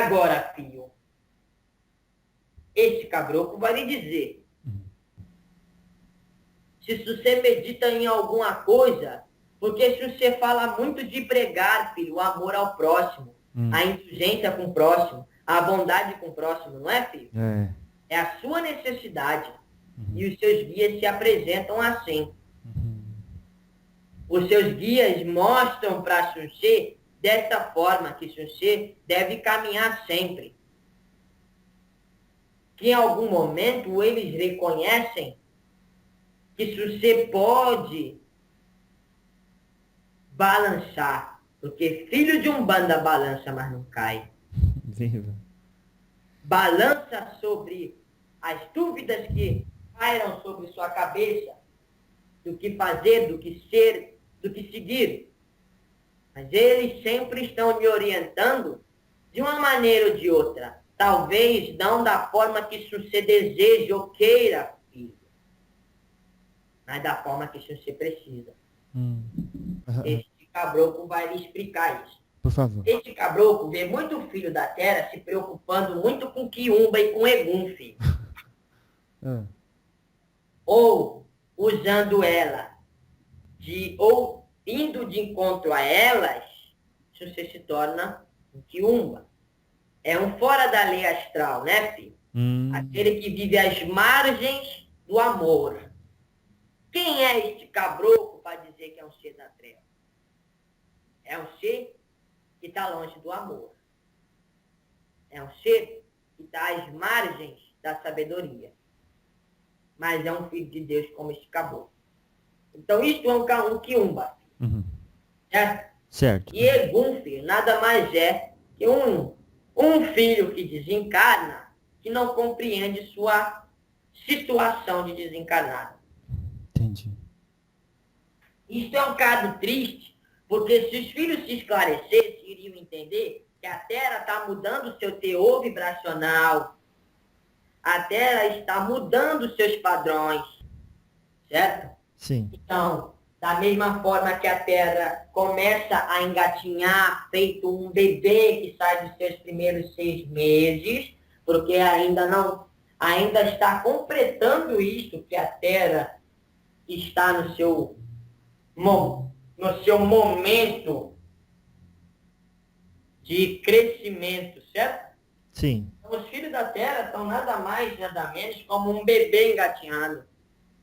Agora, filho, esse caboclo vai lhe dizer. Se você medita em alguma coisa, porque se você fala muito de pregar, filho, o amor ao próximo, a indulgência com o próximo, a bondade com o próximo, não é, filho? É a sua necessidade. E os seus guias se apresentam assim. Os seus guias mostram para Xuxê desta forma que Xuxê deve caminhar sempre. Que em algum momento eles reconhecem que Xuxê pode balançar, porque filho de Umbanda balança, mas não cai. Viva. Balança sobre as dúvidas que pairam sobre sua cabeça, do que fazer, do que ser, do que seguir. Mas eles sempre estão me orientando de uma maneira ou de outra. Talvez não da forma que você deseja ou queira, filho, mas da forma que você precisa. Este caboclo vai lhe explicar isso. Por favor. Este caboclo vê muito filho da terra se preocupando muito com quiumba e com egum, filho. Ou usando ela, ou indo de encontro a elas, se você se torna um quiumba. É um fora da lei astral, né, filho? Aquele que vive às margens do amor. Quem é este caboclo para dizer que é um ser da treva? É um ser que está longe do amor. É um ser que está às margens da sabedoria. Mas é um filho de Deus como este caboclo. Então, isto é um quiumba. Certo? Certo. E Egum, filho, nada mais é que um filho que desencarna, que não compreende sua situação de desencarnado. Entendi. Isto é um caso triste, porque se os filhos se esclarecessem, iriam entender que a Terra está mudando o seu teor vibracional, a Terra está mudando seus padrões, certo? Sim. Então, da mesma forma que a Terra começa a engatinhar, feito um bebê que sai dos seus primeiros 6 meses, porque ainda está completando isto, que a Terra está no seu momento de crescimento, certo? Sim. Então, os filhos da Terra estão nada mais, nada menos como um bebê engatinhando.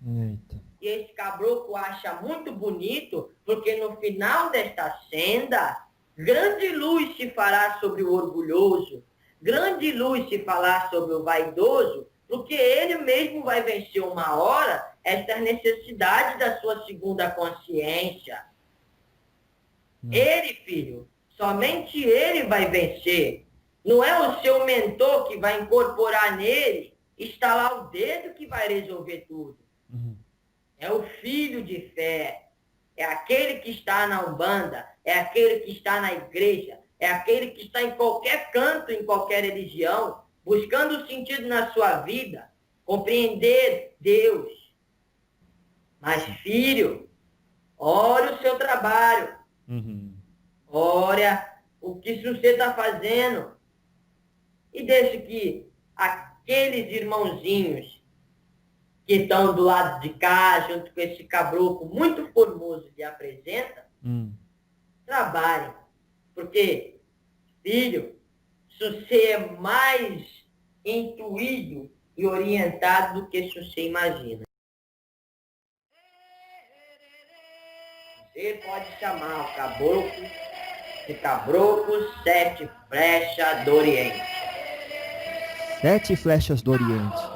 Eita. E esse caboclo acha muito bonito, porque no final desta senda, grande luz se fará sobre o orgulhoso, grande luz se fará sobre o vaidoso, porque ele mesmo vai vencer uma hora estas necessidades da sua segunda consciência. Ele, filho, somente ele vai vencer. Não é o seu mentor que vai incorporar nele, estalar o dedo que vai resolver tudo. É o filho de fé, é aquele que está na Umbanda, é aquele que está na igreja, é aquele que está em qualquer canto, em qualquer religião, buscando o sentido na sua vida, compreender Deus. Mas, filho, olha o seu trabalho, olha o que você está fazendo, e deixe que aqueles irmãozinhos que estão do lado de cá, junto com esse caboclo muito formoso que apresenta, trabalhem. Porque, filho, se você é mais intuído e orientado do que se você imagina. Você pode chamar o caboclo de caboclo 7 flechas do Oriente. 7 flechas do Oriente.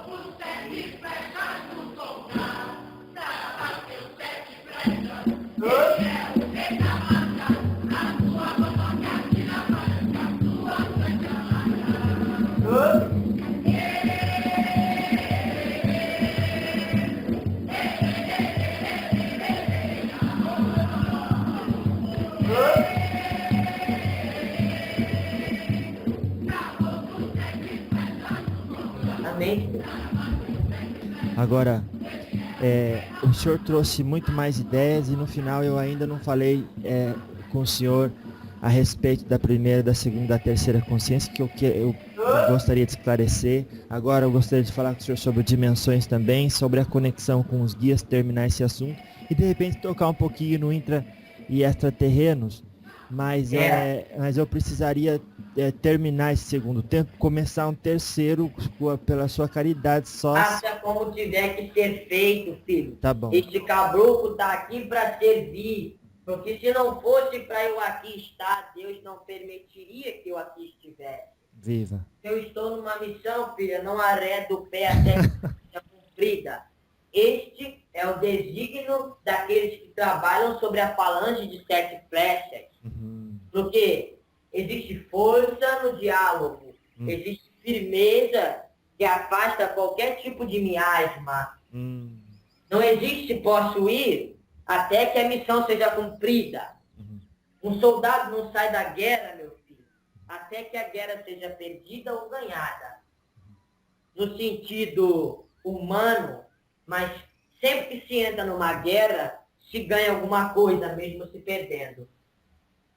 Amém. Agora, o senhor trouxe muito mais ideias e no final eu ainda não falei com o senhor a respeito da primeira, da segunda e da terceira consciência, que eu gostaria de esclarecer. Agora eu gostaria de falar com o senhor sobre dimensões também, sobre a conexão com os guias, terminar esse assunto e de repente tocar um pouquinho no intra e extraterrenos. Mas eu precisaria terminar esse segundo tempo, começar um terceiro pela sua caridade só. Faça como tiver que ser feito, filho. Tá bom. Este caboclo está aqui para servir. Porque se não fosse para eu aqui estar, Deus não permitiria que eu aqui estivesse. Viva. Eu estou numa missão, filha, não arredo o pé até que seja cumprida. Este é o desígnio daqueles que trabalham sobre a falange de 7 flechas. Porque existe força no diálogo, existe firmeza que afasta qualquer tipo de miasma. Não existe posso ir até que a missão seja cumprida. Um soldado não sai da guerra, meu filho, até que a guerra seja perdida ou ganhada. No sentido humano, mas sempre que se entra numa guerra, se ganha alguma coisa, mesmo se perdendo.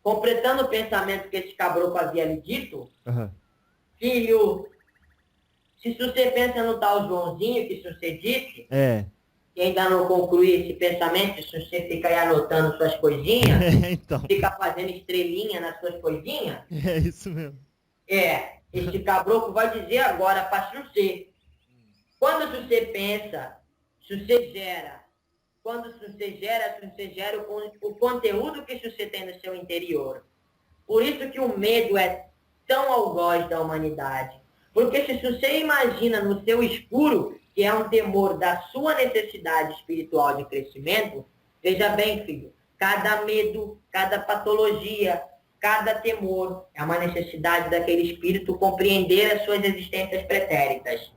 Completando o pensamento que esse caboclo havia lhe dito, filho, se você pensa no tal Joãozinho que você disse, que ainda não conclui esse pensamento, se você fica aí anotando suas coisinhas, então. fica fazendo estrelinha nas suas coisinhas, É isso mesmo. Este caboclo vai dizer agora para você. Quando você pensa, você gera. Quando você gera o conteúdo que você tem no seu interior. Por isso que o medo é tão algoz da humanidade. Porque se você imagina no seu escuro, que é um temor da sua necessidade espiritual de crescimento, veja bem, filho, cada medo, cada patologia, cada temor é uma necessidade daquele espírito compreender as suas existências pretéritas.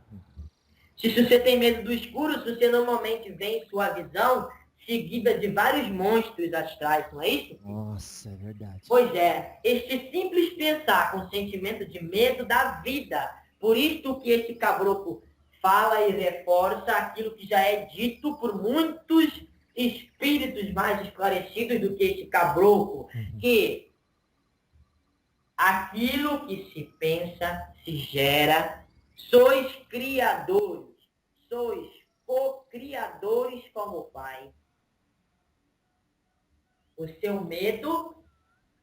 Se você tem medo do escuro, você normalmente vê em sua visão seguida de vários monstros astrais, não é isso? Nossa, é verdade. Pois é, este simples pensar com sentimento de medo da vida. Por isso que esse caboclo fala e reforça aquilo que já é dito por muitos espíritos mais esclarecidos do que esse caboclo, que aquilo que se pensa, se gera, sois criadores, sois co-criadores como o Pai. O seu medo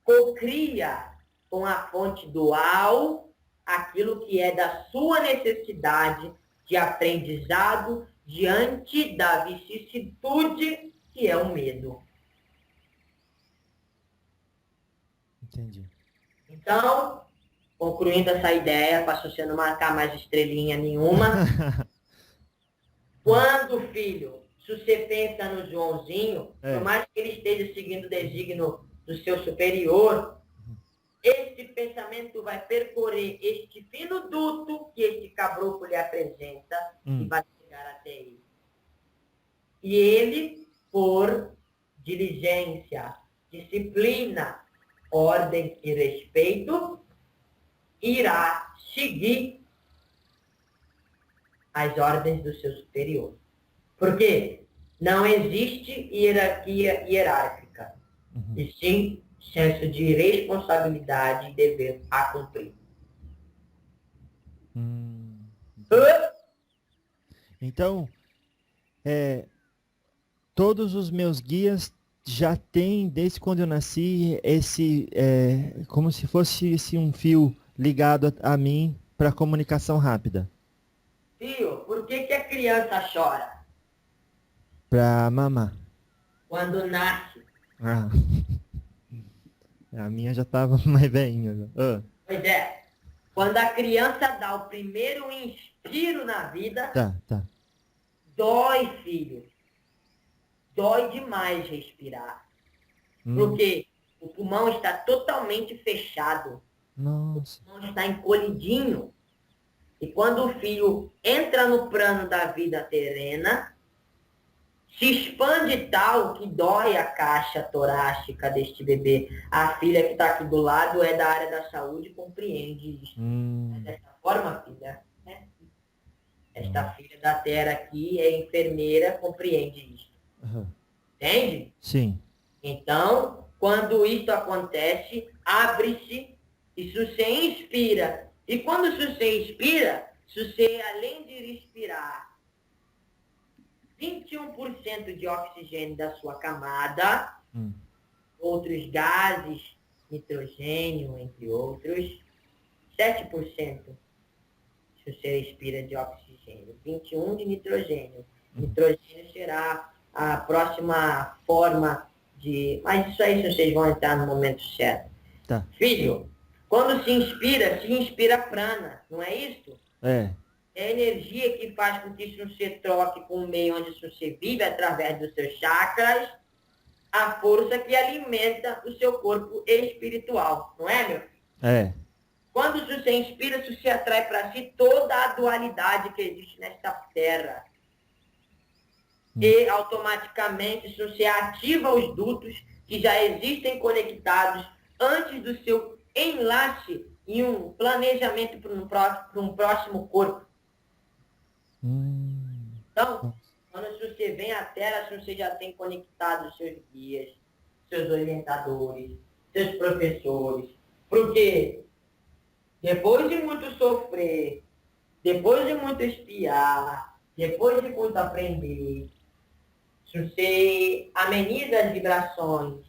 cocria com a fonte dual aquilo que é da sua necessidade de aprendizado diante da vicissitude que é o medo. Entendi. Então, concluindo essa ideia, para você não marcar mais estrelinha nenhuma, quando, filho, se você pensa no Joãozinho, por mais que ele esteja seguindo o desígnio do seu superior, este pensamento vai percorrer este fino duto que este caboclo lhe apresenta e vai chegar até ele. E ele, por diligência, disciplina, ordem e respeito, irá seguir as ordens do seu superior. Porque não existe hierarquia hierárquica, e sim senso de responsabilidade e dever a cumprir. Então, todos os meus guias já têm, desde quando eu nasci, esse, como se fosse um fio ligado a mim para comunicação rápida. Filho, por que a criança chora? Para mamar. Quando nasce. A minha já estava mais velhinha. Pois é. Quando a criança dá o primeiro inspiro na vida, Tá. Dói, filho. Dói demais respirar. Porque o pulmão está totalmente fechado. Nossa. O pulmão está encolhidinho. E quando o filho entra no plano da vida terrena, se expande tal que dói a caixa torácica deste bebê. A filha que está aqui do lado é da área da saúde e compreende isso. Dessa forma, filha, né? Esta filha da terra aqui é enfermeira, compreende isso. Entende? Sim. Então, quando isso acontece, abre-se e se você inspira. E quando você inspira, se você, além de respirar 21% de oxigênio da sua camada, outros gases, nitrogênio, entre outros, 7% se você respira de oxigênio, 21% de nitrogênio. Nitrogênio será a próxima forma de... Mas isso aí vocês vão entrar no momento certo. Tá. Filho, quando se inspira prana, não é isso? É. É a energia que faz com que você troque com o meio onde você vive, através dos seus chakras, a força que alimenta o seu corpo espiritual, não é, meu? É. Quando você inspira, você atrai para si toda a dualidade que existe nesta terra. E automaticamente você ativa os dutos que já existem conectados antes do seu enlace em um planejamento para um próximo corpo. Então, quando você vem à Terra, você já tem conectado os seus guias, seus orientadores, seus professores. Porque depois de muito sofrer, depois de muito espiar, depois de muito aprender, se você ameniza as vibrações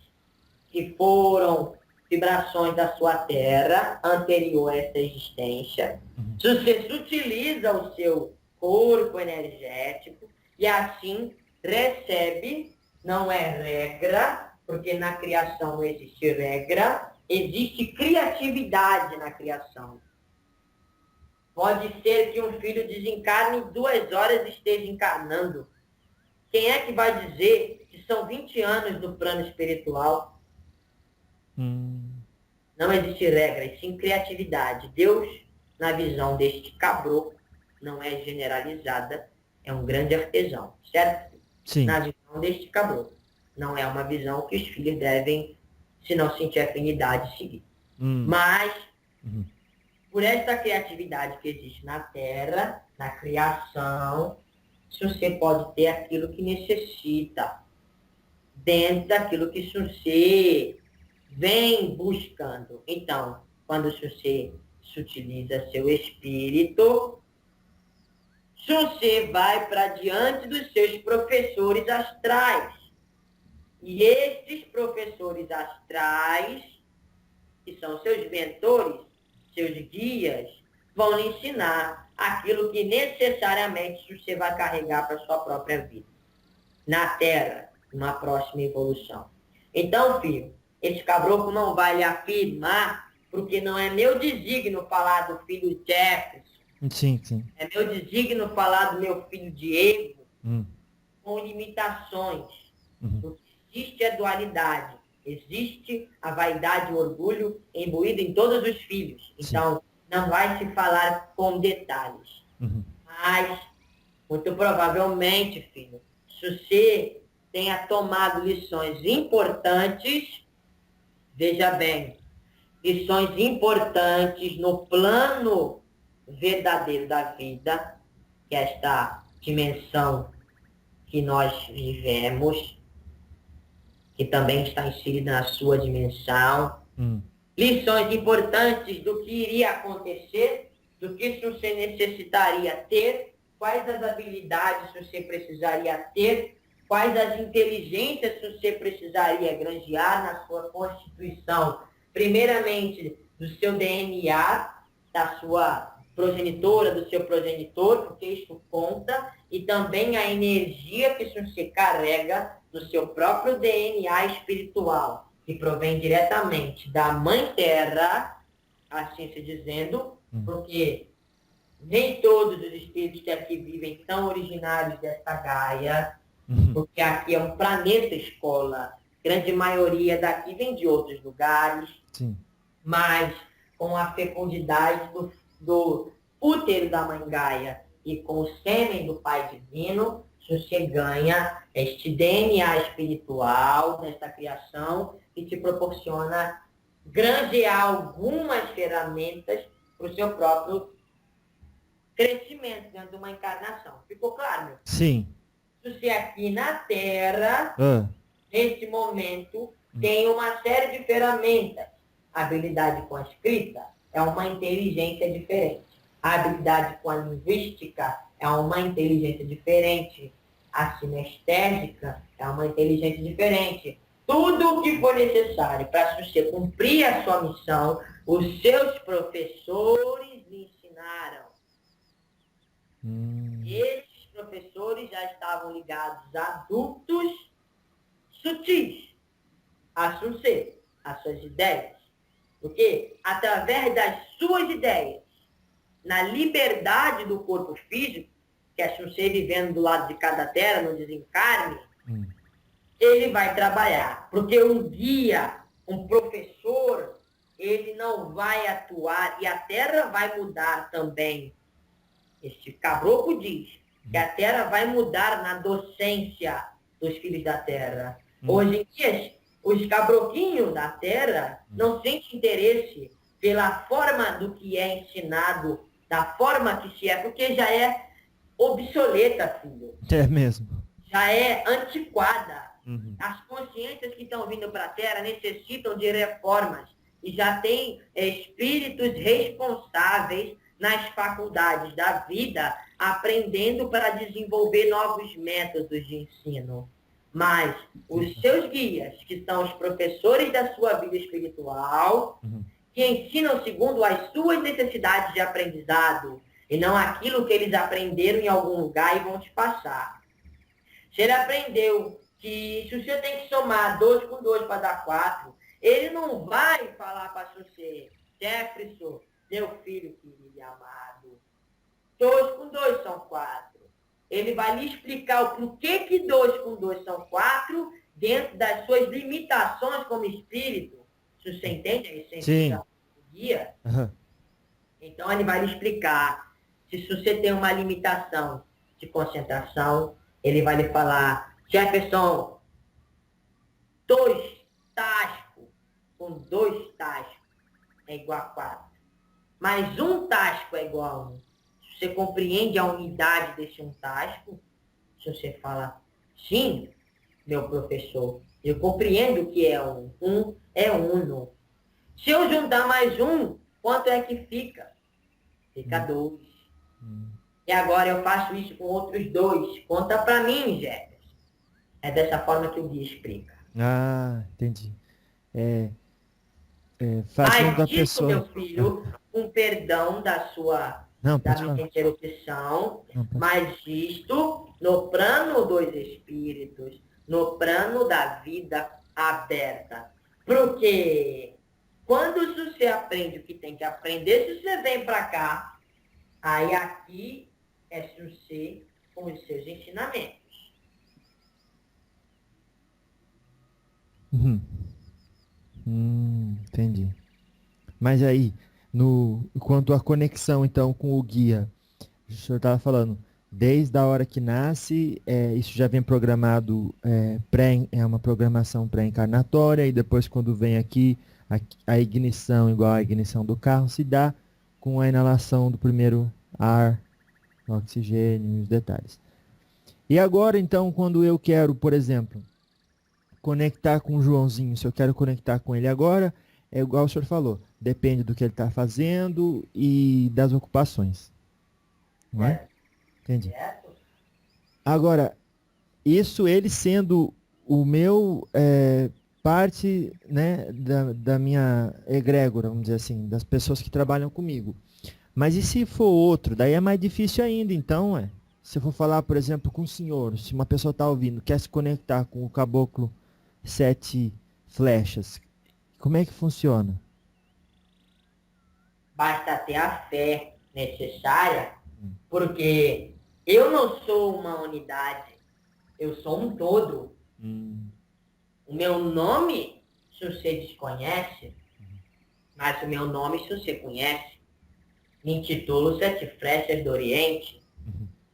que foram vibrações da sua Terra anterior a essa existência, se você utiliza o seu corpo energético e assim recebe, não é regra, porque na criação não existe regra, existe criatividade na criação. Pode ser que um filho desencarne em 2 horas e esteja encarnando. Quem é que vai dizer que são 20 anos no plano espiritual? Não existe regra, e sim criatividade. Deus, na visão deste caboclo, não é generalizada, é um grande artesão, certo? Sim. Na visão deste caboclo. Não é uma visão que os filhos devem, se não sentir afinidade, seguir. Mas, por esta criatividade que existe na Terra, na criação, você pode ter aquilo que necessita, dentro daquilo que você vem buscando. Então, quando você se utiliza seu espírito, você vai para diante dos seus professores astrais. E estes professores astrais, que são seus mentores, seus guias, vão lhe ensinar aquilo que necessariamente você vai carregar para a sua própria vida. Na Terra, numa próxima evolução. Então, filho, esse caboclo não vai lhe afirmar, porque não é meu desígnio falar do filho Jefferson. Sim. É meu desígnio falar do meu filho Diego, com limitações. Porque existe a dualidade, existe a vaidade e o orgulho imbuído em todos os filhos. Então, não vai se falar com detalhes. Mas, muito provavelmente, filho, se você tenha tomado lições importantes, veja bem, lições importantes no plano verdadeiro da vida, que é esta dimensão que nós vivemos, que também está inserida na sua dimensão. Lições importantes do que iria acontecer, do que você necessitaria ter, quais as habilidades você precisaria ter, quais as inteligências você precisaria granjear na sua constituição. Primeiramente, do seu DNA, da sua progenitora, do seu progenitor, porque isso conta, e também a energia que você carrega do seu próprio DNA espiritual, que provém diretamente da Mãe Terra, assim se dizendo, porque nem todos os espíritos que aqui vivem são originários desta Gaia, porque aqui é um planeta escola. Grande maioria daqui vem de outros lugares, mas com a fecundidade do útero da Mãe Gaia e com o sêmen do Pai Divino, você ganha este DNA espiritual nesta criação que te proporciona granjear algumas ferramentas para o seu próprio crescimento dentro de uma encarnação. Ficou claro, meu? Sim. Você aqui na Terra, nesse momento, tem uma série de ferramentas. A habilidade com a escrita é uma inteligência diferente. A habilidade com a linguística é uma inteligência diferente. A sinestésica é uma inteligência diferente. Tudo o que for necessário para você cumprir a sua missão, os seus professores lhe ensinaram. Esses professores já estavam ligados a adultos sutis, a Sun-Ce, as suas ideias. Porque através das suas ideias, na liberdade do corpo físico, que é Sun-Ce vivendo do lado de cada terra, no desencarne, ele vai trabalhar. Porque um guia, um professor, ele não vai atuar, e a Terra vai mudar também. Este caboclo diz que a Terra vai mudar na docência dos filhos da Terra. Hoje em dia, os cabroquinhos da Terra não sentem interesse pela forma do que é ensinado, da forma que se é, porque já é obsoleta, filho. É mesmo. Já é antiquada. As consciências que estão vindo para a Terra necessitam de reformas. E já tem espíritos responsáveis nas faculdades da vida, aprendendo para desenvolver novos métodos de ensino. Mas os seus guias, que são os professores da sua vida espiritual, que ensinam segundo as suas necessidades de aprendizado, e não aquilo que eles aprenderam em algum lugar e vão te passar. Se ele aprendeu que se você tem que somar 2 com 2 para dar 4, ele não vai falar para você, Jefferson, meu filho querido e amado, 2 com 2 são 4. Ele vai lhe explicar o porquê que 2 com 2 são 4 dentro das suas limitações como espírito. Se você entende a essência do guia, então ele vai lhe explicar. Se você tem uma limitação de concentração, ele vai lhe falar, Jefferson, 2 tascos com 2 tascos é igual a 4. Mas 1 tasco é igual a 1. Se você compreende a unidade desse 1 tasco, se você fala, sim, meu professor, eu compreendo o que é 1. 1 é uno. Se eu juntar mais 1, quanto é que fica? Fica 2. E agora eu faço isso com outros 2. Conta para mim, Jefferson. É dessa forma que o guia explica. Ah, entendi. Fazendo a Mas isso, pessoa... meu filho, com perdão da sua da minha interrupção, mas isto no plano dos espíritos, no plano da vida aberta. Porque quando você aprende o que tem que aprender, se você vem para cá, aí aqui é você com os seus ensinamentos. Entendi. Mas aí, quanto à conexão, então, com o guia, o senhor estava falando, desde a hora que nasce, isso já vem programado, é uma programação pré-encarnatória, e depois quando vem aqui, a ignição, igual a ignição do carro, se dá com a inalação do primeiro ar, oxigênio e os detalhes. E agora, então, quando eu quero, por exemplo, conectar com o Joãozinho, se eu quero conectar com ele agora, é igual o senhor falou, depende do que ele está fazendo e das ocupações. Não é? Entendi. Agora, isso ele sendo o meu parte, né, da minha egrégora, vamos dizer assim, das pessoas que trabalham comigo. Mas e se for outro? Daí é mais difícil ainda, então, se eu for falar, por exemplo, com o senhor, se uma pessoa está ouvindo, quer se conectar com o caboclo 7 flechas, como é que funciona? Basta ter a fé necessária, porque eu não sou uma unidade, eu sou um todo. O meu nome, se você desconhece, mas o meu nome, se você conhece, me intitulo 7 Flechas do Oriente,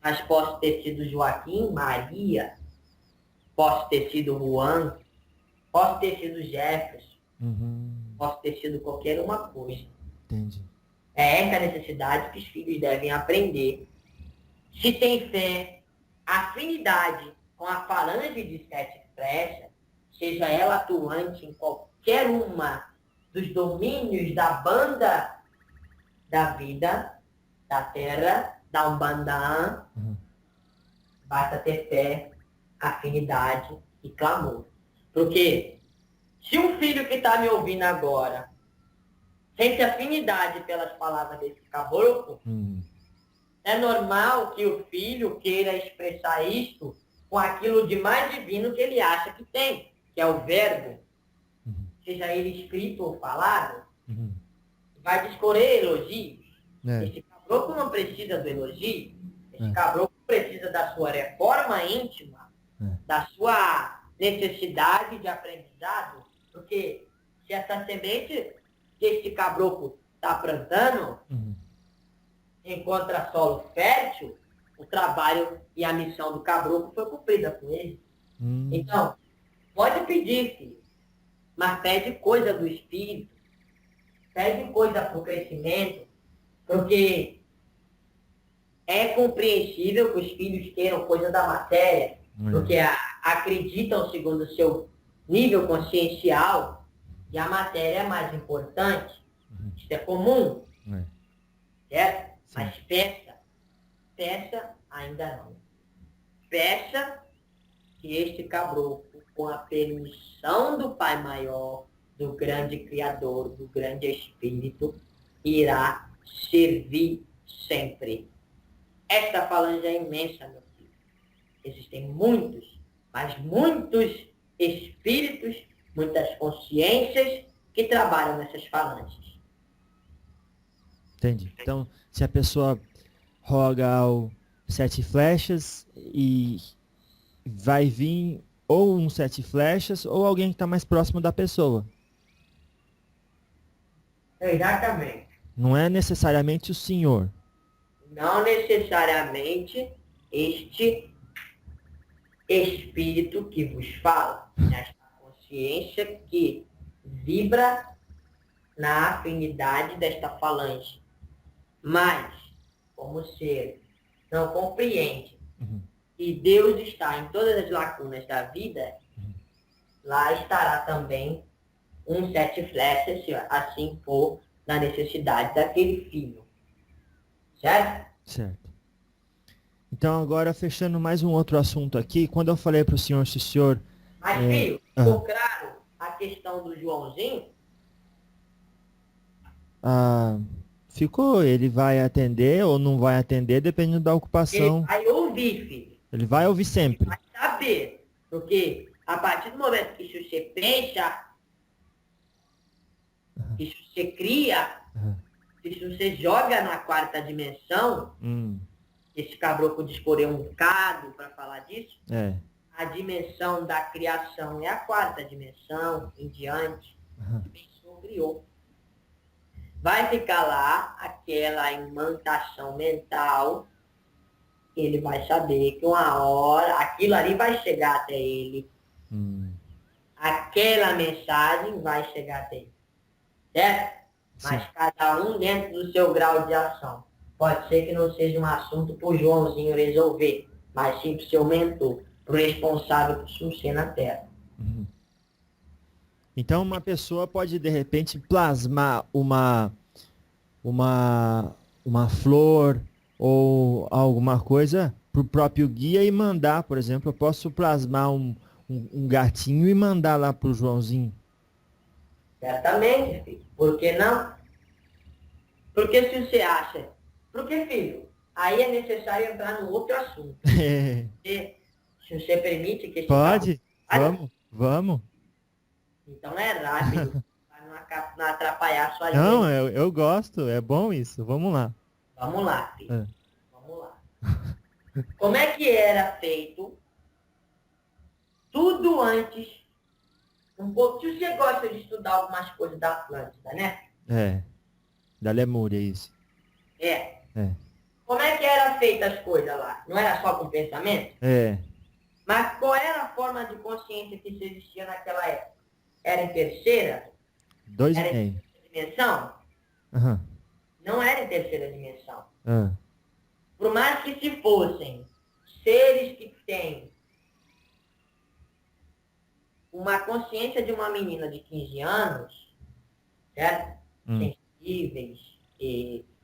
mas posso ter sido Joaquim, Maria, posso ter sido Juan, posso ter sido Jefferson, posso ter sido qualquer uma coisa. Entendi. É essa a necessidade que os filhos devem aprender. Se tem fé, afinidade com a falange de 7 flechas, seja ela atuante em qualquer uma dos domínios da banda da vida, da terra, da Umbanda, basta ter fé, afinidade e clamor. Porque se um filho que está me ouvindo agora sente afinidade pelas palavras desse caboclo, é normal que o filho queira expressar isto com aquilo de mais divino que ele acha que tem, que é o verbo, seja ele escrito ou falado, vai discorrer elogios. Esse caboclo não precisa do elogio, esse caboclo precisa da sua reforma íntima, da sua necessidade de aprendizado, porque se essa semente que esse caboclo está plantando encontra solo fértil, o trabalho e a missão do caboclo foi cumprida com ele. Então, pode pedir, filho, mas pede coisa do espírito, pede coisa para o crescimento, porque é compreensível que os filhos queiram coisa da matéria, porque acreditam segundo o seu nível consciencial que a matéria é mais importante. Isso é comum, certo? Sim. Mas peça ainda não. Peça que este caboclo, com a permissão do Pai Maior, do grande Criador, do grande Espírito, irá servir sempre. Esta falange é imensa, meu filho. Existem muitos, mas muitos espíritos, muitas consciências que trabalham nessas falanges. Entendi. Então, se a pessoa roga ao 7 flechas e vai vir ou um 7 flechas ou alguém que está mais próximo da pessoa. Exatamente. Não é necessariamente o senhor. Não necessariamente este espírito que vos fala, esta consciência que vibra na afinidade desta falange. Mas, como ser não compreende que Deus está em todas as lacunas da vida, lá estará também um 7 flechas, se assim for na necessidade daquele filho. Certo? Certo. Então, agora, fechando mais um outro assunto aqui, quando eu falei para o senhor, se o senhor... Mas, filho, ficou claro a questão do Joãozinho? Ficou, ele vai atender ou não vai atender, dependendo da ocupação. Ele vai ouvir, filho. Ele vai ouvir sempre. Ele vai saber. Porque a partir do momento que você pensa, que você cria, que você joga na quarta dimensão, esse caboclo discorreu um bocado para falar disso, a dimensão da criação é a quarta dimensão, em diante, pensou, criou. Vai ficar lá aquela imantação mental, ele vai saber que uma hora aquilo ali vai chegar até ele. Aquela mensagem vai chegar até ele. Certo? Sim. Mas cada um dentro do seu grau de ação. Pode ser que não seja um assunto para o Joãozinho resolver, mas sim para o seu mentor, para o responsável por você na Terra. Então, uma pessoa pode, de repente, plasmar uma flor ou alguma coisa para o próprio guia e mandar, por exemplo, eu posso plasmar um gatinho e mandar lá para o Joãozinho. Certamente, filho. Por que não? Porque se você acha... Porque, filho, aí é necessário entrar no outro assunto. Se você permite que... Pode? Vamos. Então é rápido, para não atrapalhar a sua vida. Não, eu gosto, é bom isso. Vamos lá. Vamos lá, filho. Vamos lá. Como é que era feito tudo antes? Um pouco, se você gosta de estudar algumas coisas da Atlântida, né? Da Lemúria, isso. Como é que era feita as coisas lá? Não era só com pensamento? Mas qual era a forma de consciência que existia naquela época? Era em terceira? 2,5. Era em terceira dimensão? Não era em terceira dimensão. Por mais que se fossem seres que têm uma consciência de uma menina de 15 anos, certo? Hum. Sensíveis,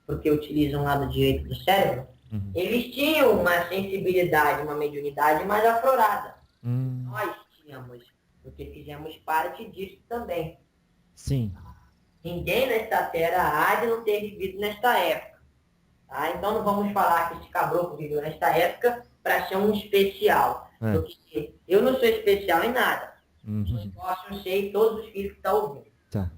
porque utilizam o lado direito do cérebro, Uhum. eles tinham uma sensibilidade, uma mediunidade mais aflorada. Nós tínhamos, porque fizemos parte disso também. Sim. Ninguém nesta terra há de não ter vivido nesta época. Tá? Então não vamos falar que esse caboclo viveu nesta época para ser um especial. É. Porque eu não sou especial em nada. Uhum. Posso ser todos os filhos que estão ouvindo. Tá.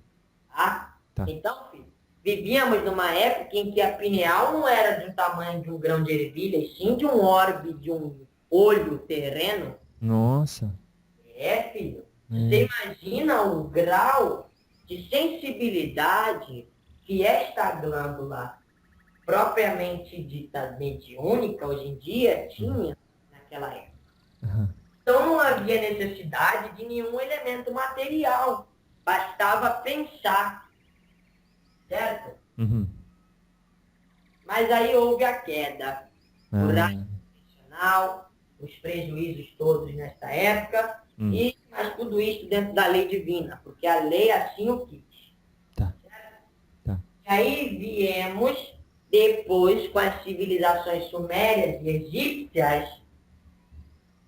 Tá? Tá. Então, filho, vivíamos numa época em que a pineal não era do tamanho de um grão de ervilha, e sim de um orbe, de um olho terreno. Nossa. Filho. Você imagina o grau de sensibilidade que esta glândula propriamente dita mediúnica, hoje em dia, tinha naquela época. Uhum. Então não havia necessidade de nenhum elemento material. Bastava pensar. Certo? Uhum. Mas aí houve a queda. O raio profissional, os prejuízos todos nesta época, mas tudo isso dentro da lei divina, porque a lei assim o quis. Tá. Tá. E aí viemos depois com as civilizações sumérias e egípcias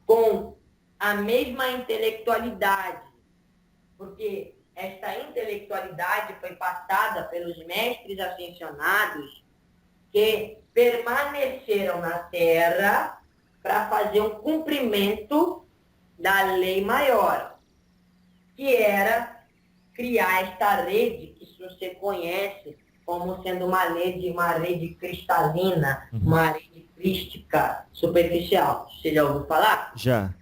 com a mesma intelectualidade, porque esta intelectualidade foi passada pelos mestres ascensionados que permaneceram na Terra para fazer um cumprimento da lei maior, que era criar esta rede que você conhece como sendo uma rede cristalina, uma rede crística superficial. Você já ouviu falar? Já.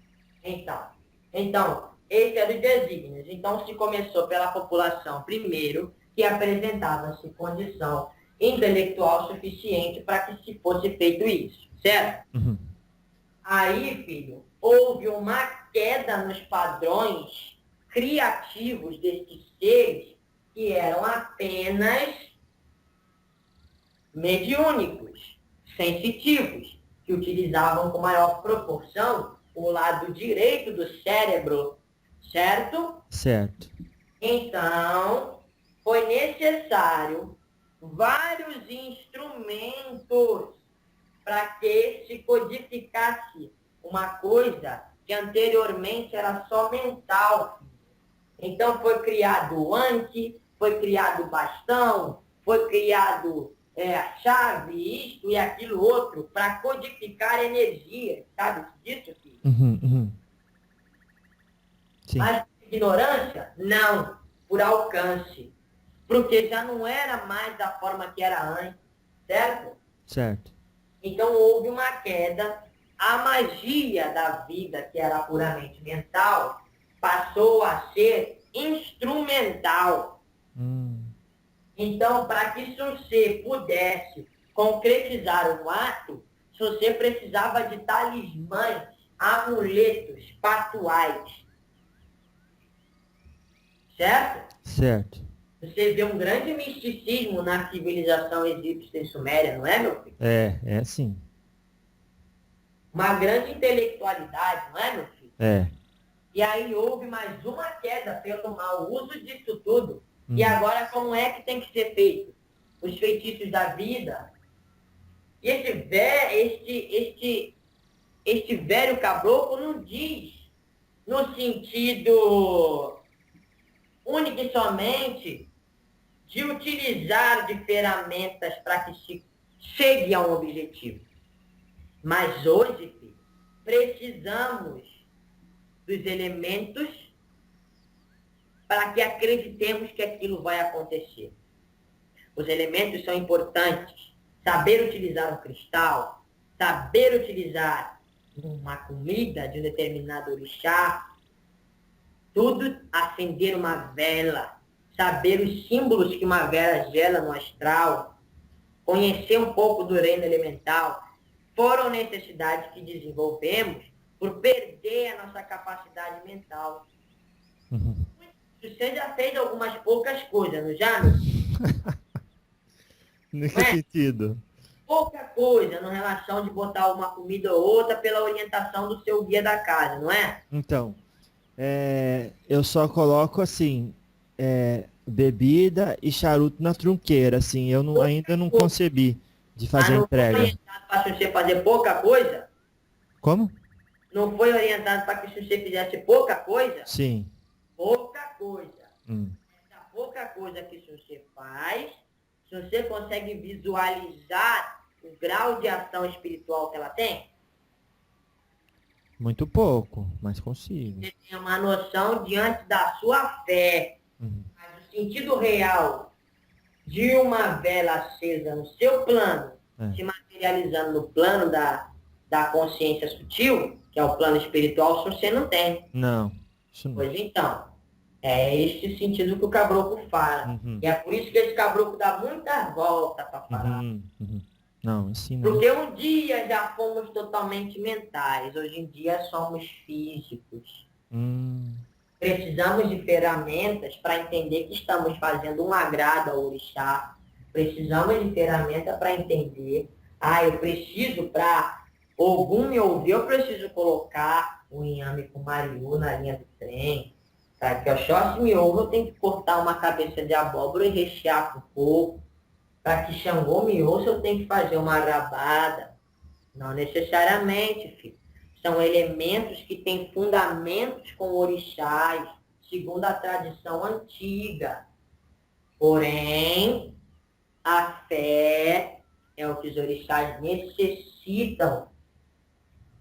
Então, esse era o desígnios. Então, se começou pela população primeiro, que apresentava-se condição intelectual suficiente para que se fosse feito isso, certo? Uhum. Aí, filho, houve uma queda nos padrões criativos destes seres que eram apenas mediúnicos, sensitivos, que utilizavam com maior proporção o lado direito do cérebro, certo? Certo. Então, foi necessário vários instrumentos para que se codificasse uma coisa que anteriormente era só mental. Então, foi criado o anque, foi criado o bastão, foi criado a chave, isto e aquilo outro, para codificar energia. Sabe disso, filho? Uhum, uhum. Sim. Mas por ignorância? Não, por alcance. Porque já não era mais da forma que era antes, certo? Certo. Então houve uma queda, a magia da vida, que era puramente mental, passou a ser instrumental. Então, para que você pudesse concretizar um ato, você precisava de talismãs, amuletos, patuais. Certo? Certo. Você vê um grande misticismo na civilização egípcia e suméria, não é, meu filho? É sim. Uma grande intelectualidade, não é, meu filho? É. E aí houve mais uma queda pelo mau uso disso tudo. E agora como é que tem que ser feito? Os feitiços da vida. E este velho caboclo não diz no sentido único e somente de utilizar de ferramentas para que se chegue a um objetivo. Mas hoje, filho, precisamos dos elementos para que acreditemos que aquilo vai acontecer. Os elementos são importantes. Saber utilizar um cristal, saber utilizar uma comida de um determinado orixá, tudo acender uma vela, saber os símbolos que uma vela gela no astral, conhecer um pouco do reino elemental, foram necessidades que desenvolvemos por perder a nossa capacidade mental. Você já fez algumas poucas coisas, não já? No que sentido? Pouca coisa no relação de botar uma comida ou outra pela orientação do seu guia da casa, não é? Então, eu só coloco assim, bebida e charuto na trunqueira, assim. Eu não, ainda não concebi de Mas fazer a não foi entrega. orientado para você fazer pouca coisa? Como? Não foi orientado para que você fizesse pouca coisa? Sim. Pouca coisa. Hum. Essa pouca coisa que você faz, se você consegue visualizar o grau de ação espiritual que ela tem, Muito pouco, mas consigo. você tem uma noção diante da sua fé. Uhum. Mas o sentido real de uma vela acesa no seu plano, É. se materializando no plano da consciência sutil, que é o plano espiritual, se você não tem. Não, isso não. Pois então, é este sentido que o caboclo fala. Uhum. E é por isso que esse caboclo dá muita volta para falar. Uhum. Uhum. Não, ensina. Porque um dia já fomos totalmente mentais, hoje em dia somos físicos. Hum. Precisamos de ferramentas para entender que estamos fazendo um agrado ao orixá. Precisamos de ferramenta para entender. Eu preciso, para Ogum me ouvir, eu preciso colocar o inhame com mariú na linha do trem. Para que o Oxóssi me ouve, eu tenho que cortar uma cabeça de abóbora e rechear com coco. Para que Xangô me ouça, eu tenho que fazer uma rabada. Não necessariamente, filho. São elementos que têm fundamentos com orixás, segundo a tradição antiga. Porém, a fé é o que os orixás necessitam.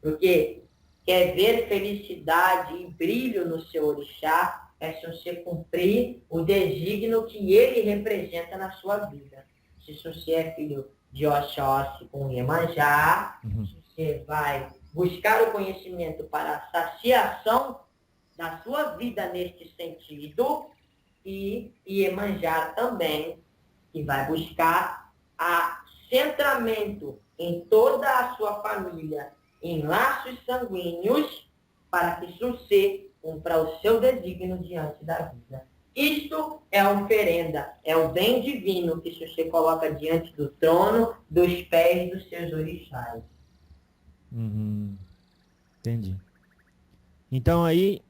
Porque quer ver felicidade e brilho no seu orixá, é se você cumprir o desígnio que ele representa na sua vida. Se você é filho de Oxóssi com Iemanjá, você vai buscar o conhecimento para a saciação da sua vida neste sentido, e Iemanjá também, que vai buscar centramento em toda a sua família, em laços sanguíneos, para que você cumpra o seu desígnio diante da vida. Isto é a oferenda, é o bem divino que você coloca diante do trono, dos pés dos seus orixás. Uhum. Entendi. Então aí,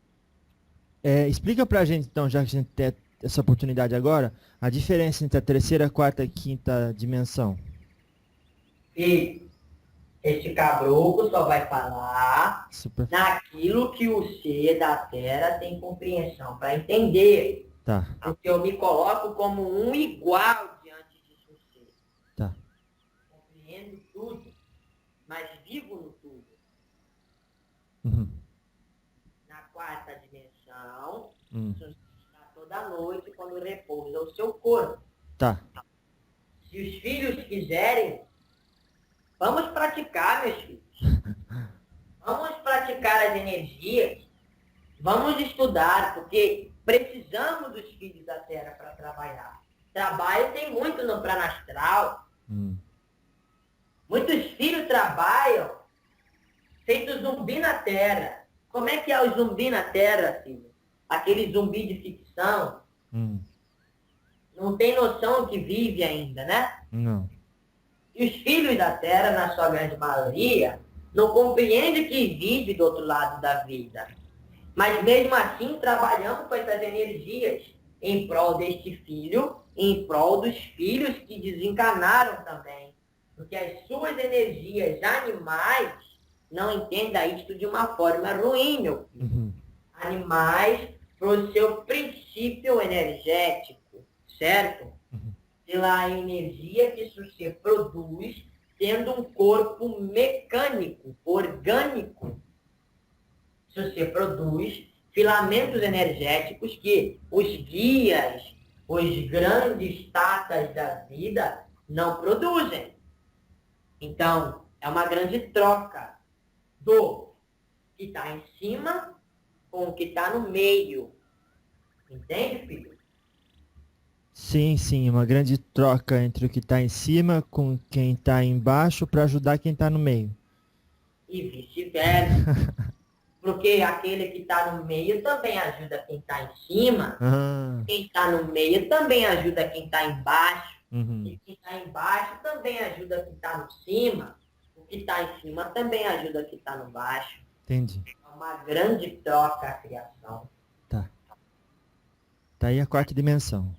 explica pra gente então, já que a gente tem essa oportunidade agora, a diferença entre a terceira, quarta e quinta dimensão. E este caboclo só vai falar Super. naquilo que o ser da Terra tem compreensão para entender. Tá, Porque eu me coloco como um igual diante de você. tá. Compreendo tudo, mas vivo no tudo. Uhum. Na quarta dimensão, Hum. você está toda noite quando repousa o seu corpo. Tá. Se os filhos quiserem, vamos praticar, meus filhos. Vamos praticar as energias. Vamos estudar, porque precisamos dos filhos da Terra para trabalhar. Trabalho tem muito no plano astral. Muitos filhos trabalham feito zumbi na Terra. Como é que é o zumbi na Terra, filho? Aquele zumbi de ficção. Não tem noção que vive ainda, né? Não. E os filhos da Terra, na sua grande maioria, não compreendem que vive do outro lado da vida. Mas mesmo assim, trabalhamos com essas energias em prol deste filho, em prol dos filhos que desencarnaram também. Porque as suas energias animais, não entenda isto de uma forma ruim, meu filho. Animais, pro seu princípio energético, certo? Pela energia que você produz, tendo um corpo mecânico, orgânico. Você produz filamentos energéticos que os guias, os grandes tatas da vida não produzem. Então, é uma grande troca do que está em cima com o que está no meio. Entende, filho? Sim, sim, uma grande troca entre o que está em cima com quem está embaixo para ajudar quem está no meio. E vice-versa. Porque aquele que está no meio também ajuda quem está em cima. Quem está no meio também ajuda quem está embaixo. E quem está embaixo também ajuda quem está no cima. O que está em cima também ajuda quem está no baixo. Entendi. É uma grande troca a criação. Tá. Tá aí a quarta dimensão.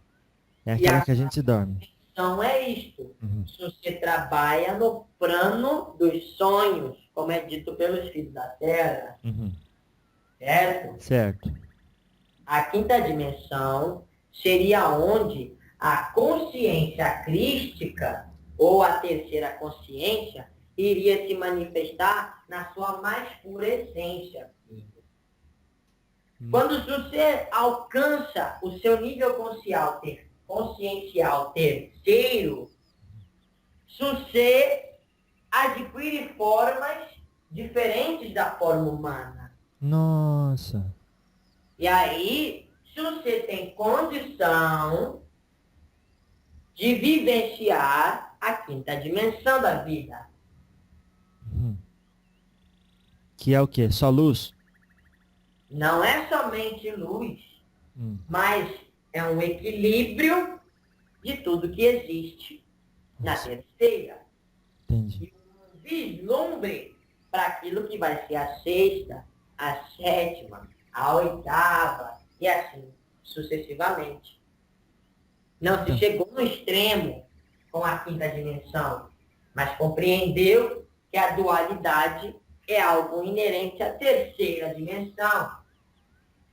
É E aquela a que a gente dorme. Então é isto. Uhum. Se você trabalha no plano dos sonhos, como é dito pelos filhos da Terra, Uhum. certo? Certo. A quinta dimensão seria onde a consciência crística, ou a terceira consciência, iria se manifestar na sua mais pura essência. Quando você alcança o seu nível consciencial terceiro, você adquire formas diferentes da forma humana. Nossa. E aí, se você tem condição de vivenciar a quinta dimensão da vida. Uhum. Que é o quê? Só luz? Não é somente luz, Hum. mas é um equilíbrio de tudo que existe na Nossa. terceira. Entendi. E um vislumbre para aquilo que vai ser a sexta, a sétima, a oitava, e assim sucessivamente. Não se chegou no extremo com a quinta dimensão, mas compreendeu que a dualidade é algo inerente à terceira dimensão.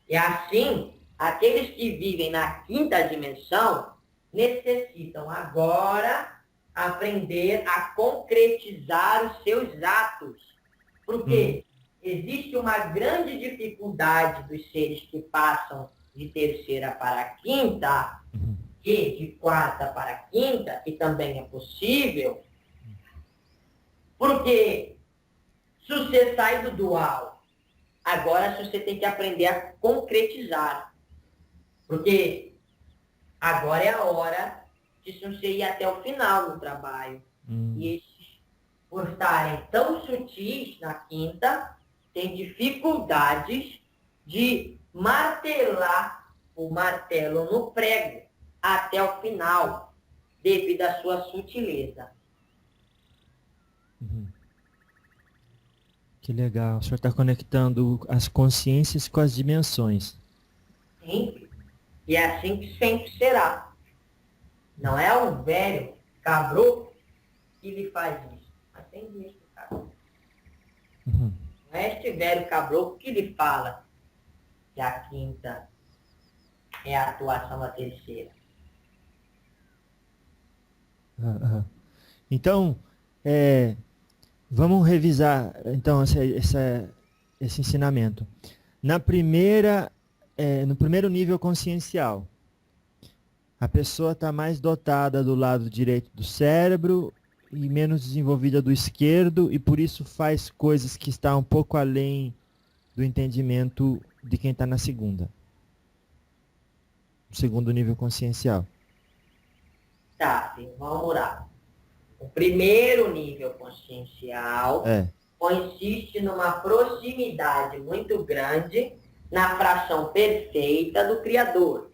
E assim, aqueles que vivem na quinta dimensão necessitam agora aprender a concretizar os seus atos. Porque existe uma grande dificuldade dos seres que passam de terceira para quinta, Uhum. e de quarta para quinta, que também é possível, porque se você sai do dual, agora você tem que aprender a concretizar. Porque agora é a hora de você ir até o final do trabalho. E esses, por estarem tão sutis na quinta, têm dificuldades de martelar o martelo no prego até o final, devido à sua sutileza. Uhum. Que legal. O senhor está conectando as consciências com as dimensões. Sempre. E é assim que sempre será. Não é o velho caboclo que lhe faz isso, mas tem visto, cara. Uhum. Não é este velho caboclo que lhe fala que a quinta é a atuação da terceira. Então, vamos revisar então esse ensinamento. No primeiro nível consciencial, a pessoa está mais dotada do lado direito do cérebro e menos desenvolvida do esquerdo, e por isso faz coisas que estão um pouco além do entendimento de quem está na segunda. No segundo nível consciencial. Tá, filho, vamos lá. O primeiro nível consciencial consiste numa proximidade muito grande na fração perfeita do Criador,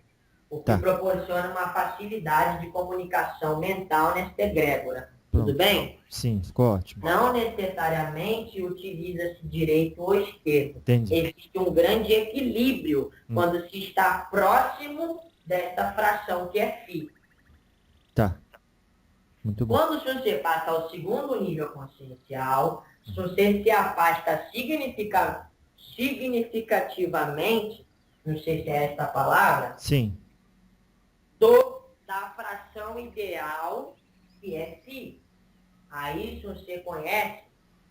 o que proporciona uma facilidade de comunicação mental nesta egrégora. Tudo bem? Sim, ficou ótimo. Não necessariamente utiliza-se direito ou esquerdo. Entendi. Existe um grande equilíbrio quando se está próximo dessa fração que é φ. Tá. Muito bom. Quando você passa ao segundo nível consciencial, você se afasta significativamente, não sei se é essa a palavra, Sim. da fração ideal, que é φ. Aí você conhece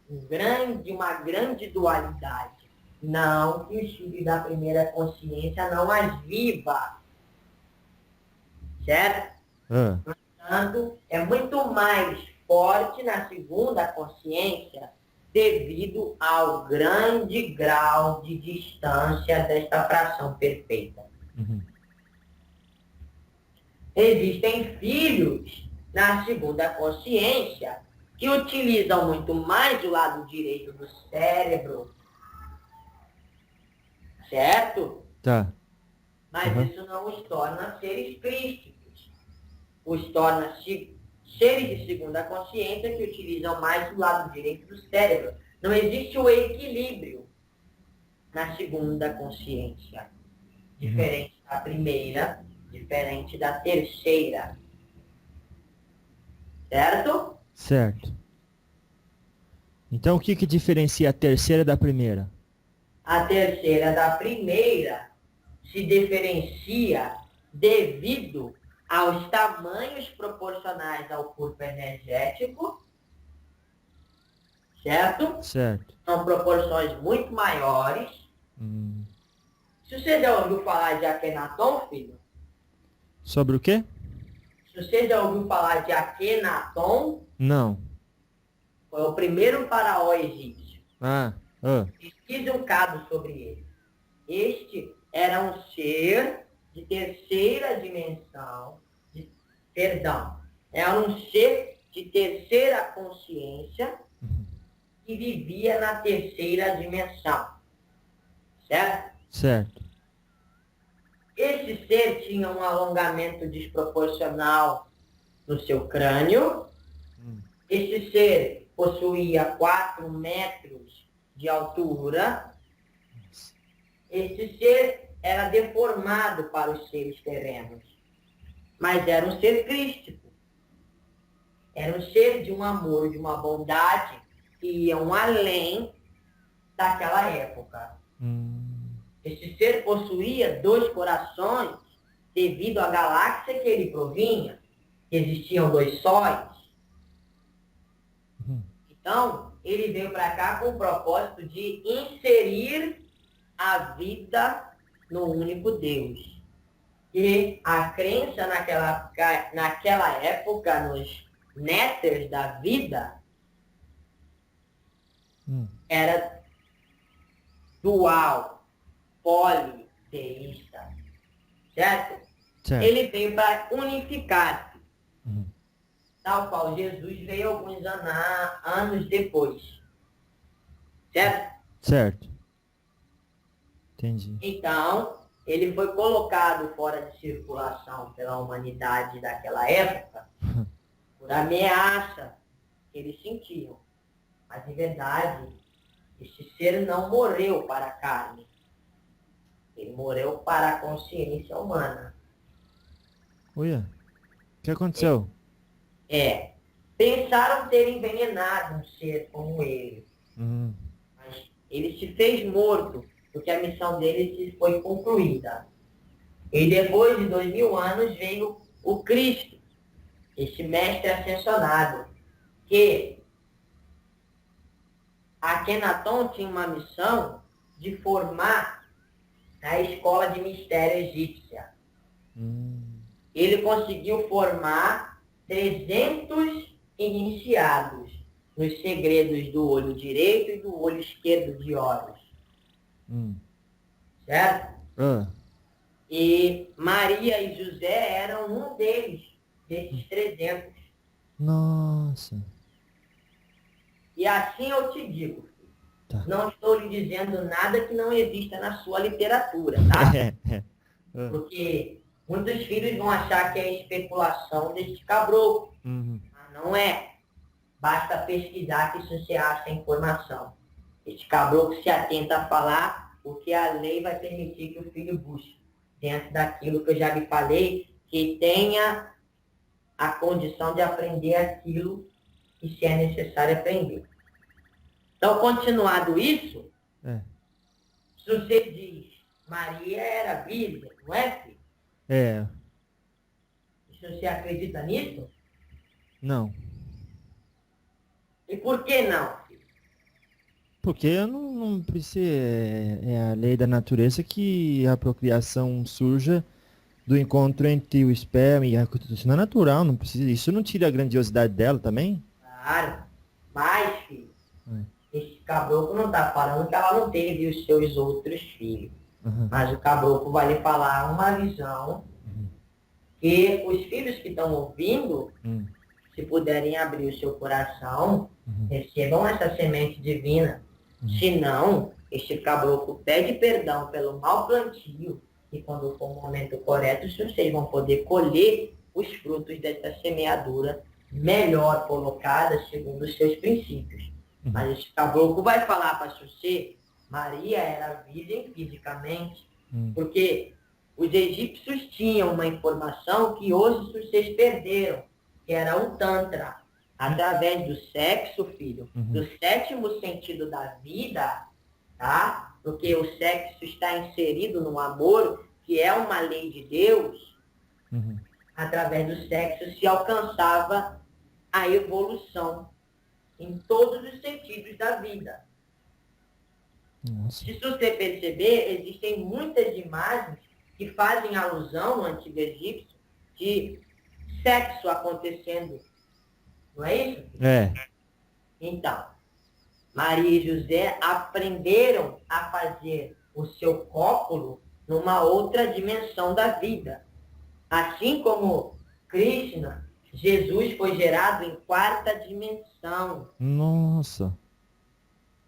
uma grande dualidade. Não que o filho da primeira consciência não as viva. Certo? Portanto, é muito mais forte na segunda consciência devido ao grande grau de distância desta fração perfeita. Uhum. Existem filhos na segunda consciência que utilizam muito mais o lado direito do cérebro, certo? Tá. Mas isso não os torna seres crísticos. Os torna seres de segunda consciência que utilizam mais o lado direito do cérebro. Não existe o equilíbrio na segunda consciência, diferente A primeira, diferente da terceira. Certo? Certo. Então o que que diferencia a terceira da primeira? A terceira da primeira se diferencia devido aos tamanhos proporcionais ao corpo energético, certo? Certo. São proporções muito maiores. Se você já ouviu falar de Akenaton, filho? Sobre o quê? Se você já ouviu falar de Akenaton, Não. foi o primeiro faraó egípcio. Ah. Pesquise um bocado sobre ele. Este era um ser de terceira dimensão, era um ser de terceira consciência que vivia na terceira dimensão, certo? Certo. Esse ser tinha um alongamento desproporcional no seu crânio. Esse ser possuía 4 metros de altura. Esse ser era deformado para os seres terrenos, mas era um ser crístico. Era um ser de um amor, de uma bondade que iam além daquela época. Esse ser possuía 2 corações devido à galáxia que ele provinha. Existiam 2 sóis. Então, ele veio para cá com o propósito de inserir a vida no único Deus. E a crença naquela época, nos néteres da vida, era dual, politeísta, certo? Ele veio para unificar, tal qual Jesus veio alguns anos depois, certo? Certo. Entendi. Então, ele foi colocado fora de circulação pela humanidade daquela época por ameaça que eles sentiam. Mas, em verdade, esse ser não morreu para a carne. Ele morreu para a consciência humana. Uia, o que aconteceu? Pensaram ter envenenado um ser como ele. Mas ele se fez morto, porque a missão dele foi concluída. E depois de 2000 anos veio o Cristo, esse mestre ascensionado, que Akenaton tinha uma missão de formar a escola de mistério egípcia. Ele conseguiu formar 300 iniciados nos segredos do olho direito e do olho esquerdo de Horus. Certo? E Maria e José eram um deles, desses 300. Nossa. E assim eu te digo, filho, não estou lhe dizendo nada que não exista na sua literatura, tá? Porque muitos filhos vão achar que é especulação deste caboclo. Mas não é. Basta pesquisar que isso se acha informação. Este caboclo se atenta a falar o que a lei vai permitir que o filho busque, dentro daquilo que eu já lhe falei, que tenha a condição de aprender aquilo que se é necessário aprender. Então, continuado isso, se você diz, Maria era virgem, não é, filho? Se você acredita nisso? Não. E por que não, filho? Porque eu não preciso. É a lei da natureza que a procriação surja do encontro entre o esperma e a constituição é natural, não precisa. Isso não tira a grandiosidade dela também? Claro. Mas, filho, esse caboclo não está falando que ela não teve os seus outros filhos. Mas o caboclo vai lhe falar uma visão que os filhos que estão ouvindo, se puderem abrir o seu coração, recebam essa semente divina. Se não, este caboclo pede perdão pelo mau plantio e quando for o momento correto, vocês vão poder colher os frutos dessa semeadura melhor colocada segundo os seus princípios. Mas esse caboclo vai falar para você, Maria era virgem fisicamente, porque Os egípcios tinham uma informação que hoje vocês perderam, que era o Tantra. Através do sexo, filho, do sétimo sentido da vida, tá? Porque o sexo está inserido no amor, que é uma lei de Deus. Através do sexo se alcançava a evolução em todos os sentidos da vida. Nossa. Se você perceber, existem muitas imagens que fazem alusão no antigo egípcio de sexo acontecendo. Não é isso? É. Então, Maria e José aprenderam a fazer o seu cópulo numa outra dimensão da vida. Assim como Krishna, Jesus foi gerado em quarta dimensão. Nossa.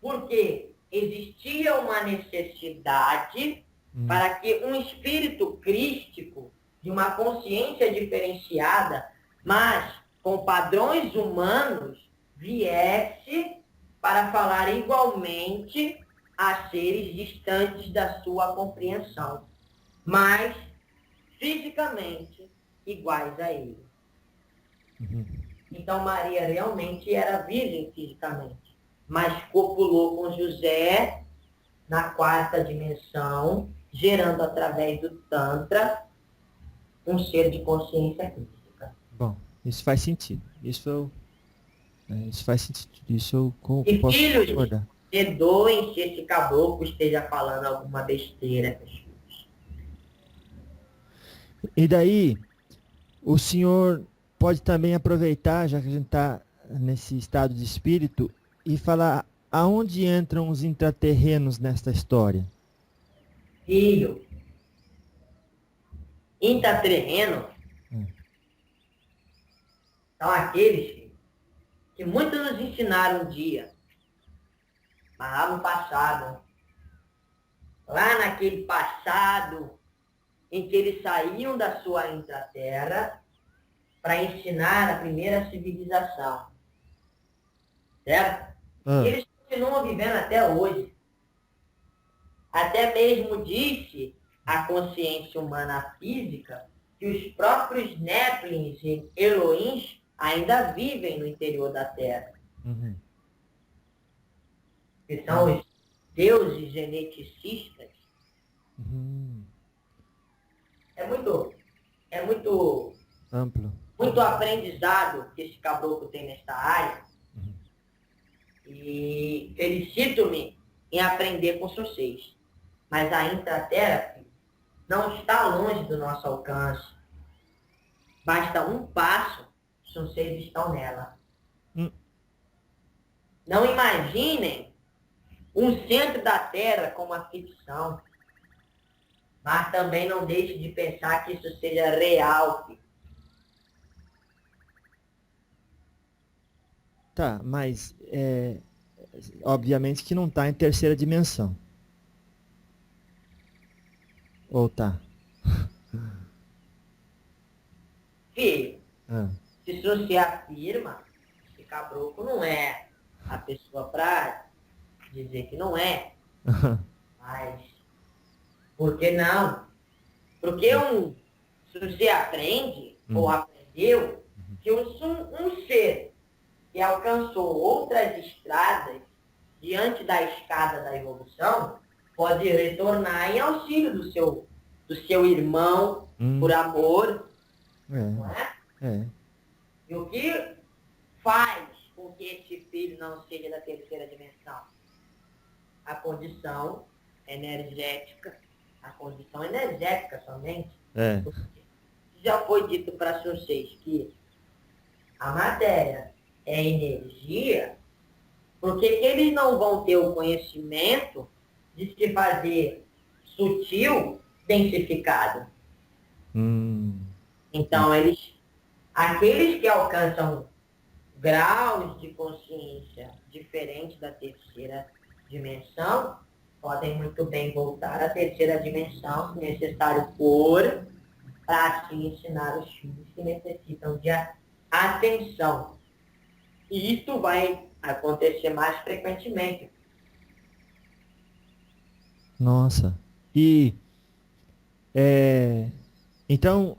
Porque existia uma necessidade para que um espírito crístico, de uma consciência diferenciada, mas com padrões humanos, viesse para falar igualmente a seres distantes da sua compreensão, mas fisicamente iguais a ele. Então Maria realmente era virgem fisicamente, mas copulou com José na quarta dimensão, gerando através do Tantra um ser de consciência crística. Bom, isso faz sentido. Isso faz sentido. Isso eu E posso filhos, concordar. perdoem se esse caboclo esteja falando alguma besteira, meus filhos. E daí, o senhor pode também aproveitar, já que a gente está nesse estado de espírito, e falar aonde entram os intraterrenos nesta história. Filho, intraterreno são aqueles, filho, que muitos nos ensinaram um dia, mas lá no passado, lá naquele passado em que eles saíam da sua intraterra para ensinar a primeira civilização. Certo? E eles continuam vivendo até hoje. Até mesmo disse a consciência humana física que os próprios Nephilims e Elohims ainda vivem no interior da Terra. Que são os deuses geneticistas. É muito amplo. Muito aprendizado que esse caboclo tem nesta área. E felicito-me em aprender com vocês. Mas a intraterra, filho, não está longe do nosso alcance. Basta um passo, se vocês estão nela. Não imaginem um centro da Terra como uma ficção. Mas também não deixe de pensar que isso seja real, filho. Tá, mas obviamente que não está em terceira dimensão. Ou tá? Filho, se você afirma, esse caboclo não é a pessoa para dizer que não é. Mas, por que não? Porque se você aprende, ou aprendeu, que um ser que alcançou outras estradas diante da escada da evolução, pode retornar em auxílio do seu irmão, por amor. Não é? E o que faz com que esse filho não seja da terceira dimensão? A condição energética somente. Já foi dito para vocês que a matéria é energia, porque que eles não vão ter o conhecimento de se fazer sutil, densificado. Então, aqueles que alcançam graus de consciência diferentes da terceira dimensão, podem muito bem voltar à terceira dimensão, se necessário for, para assim ensinar os filhos que necessitam de atenção. E isso vai acontecer mais frequentemente. Nossa. E É, então,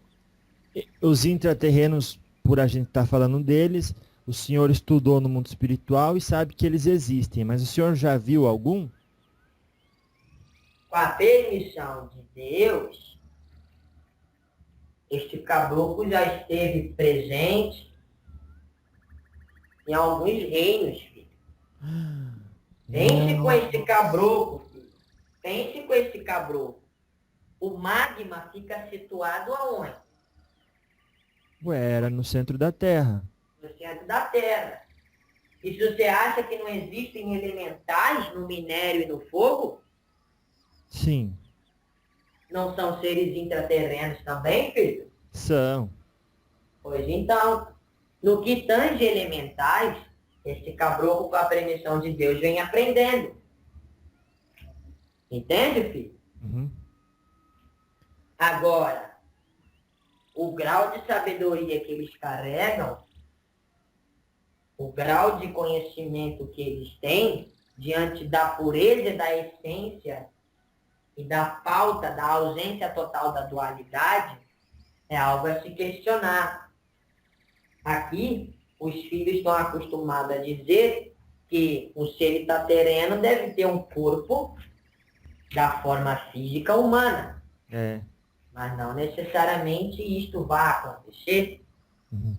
os intraterrenos, por a gente estar falando deles, o senhor estudou no mundo espiritual e sabe que eles existem, mas o senhor já viu algum? Com a permissão de Deus, este caboclo já esteve presente em alguns reinos, filho. Pense com este caboclo, filho. Pense com este caboclo. O magma fica situado aonde? Ué, era no centro da Terra. No centro da Terra. E se você acha que não existem elementais no minério e no fogo, Sim, não são seres intraterrenos também, filho? são. Pois então, no que tange elementais, este caboclo, com a permissão de Deus, vem aprendendo. Entende, filho? Uhum. Agora, o grau de sabedoria que eles carregam, o grau de conhecimento que eles têm, diante da pureza e da essência e da falta, da ausência total da dualidade, é algo a se questionar. Aqui, os filhos estão acostumados a dizer que o ser terreno deve ter um corpo da forma física humana, É. mas não necessariamente isto vai acontecer, Uhum.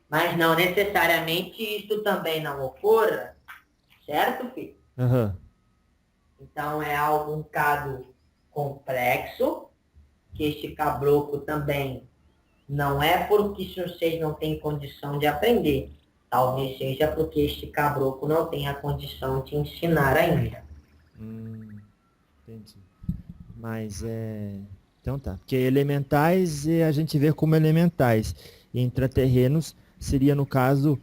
mas não necessariamente isto também não ocorra, certo, filho? Aham. Então é algo um bocado complexo, que este caboclo também não é porque vocês não têm condição de aprender, talvez seja porque este caboclo não tem a condição de ensinar ainda. Entendi. Mas é. Então tá. Porque elementais a gente vê como elementais. E intraterrenos seria, no caso,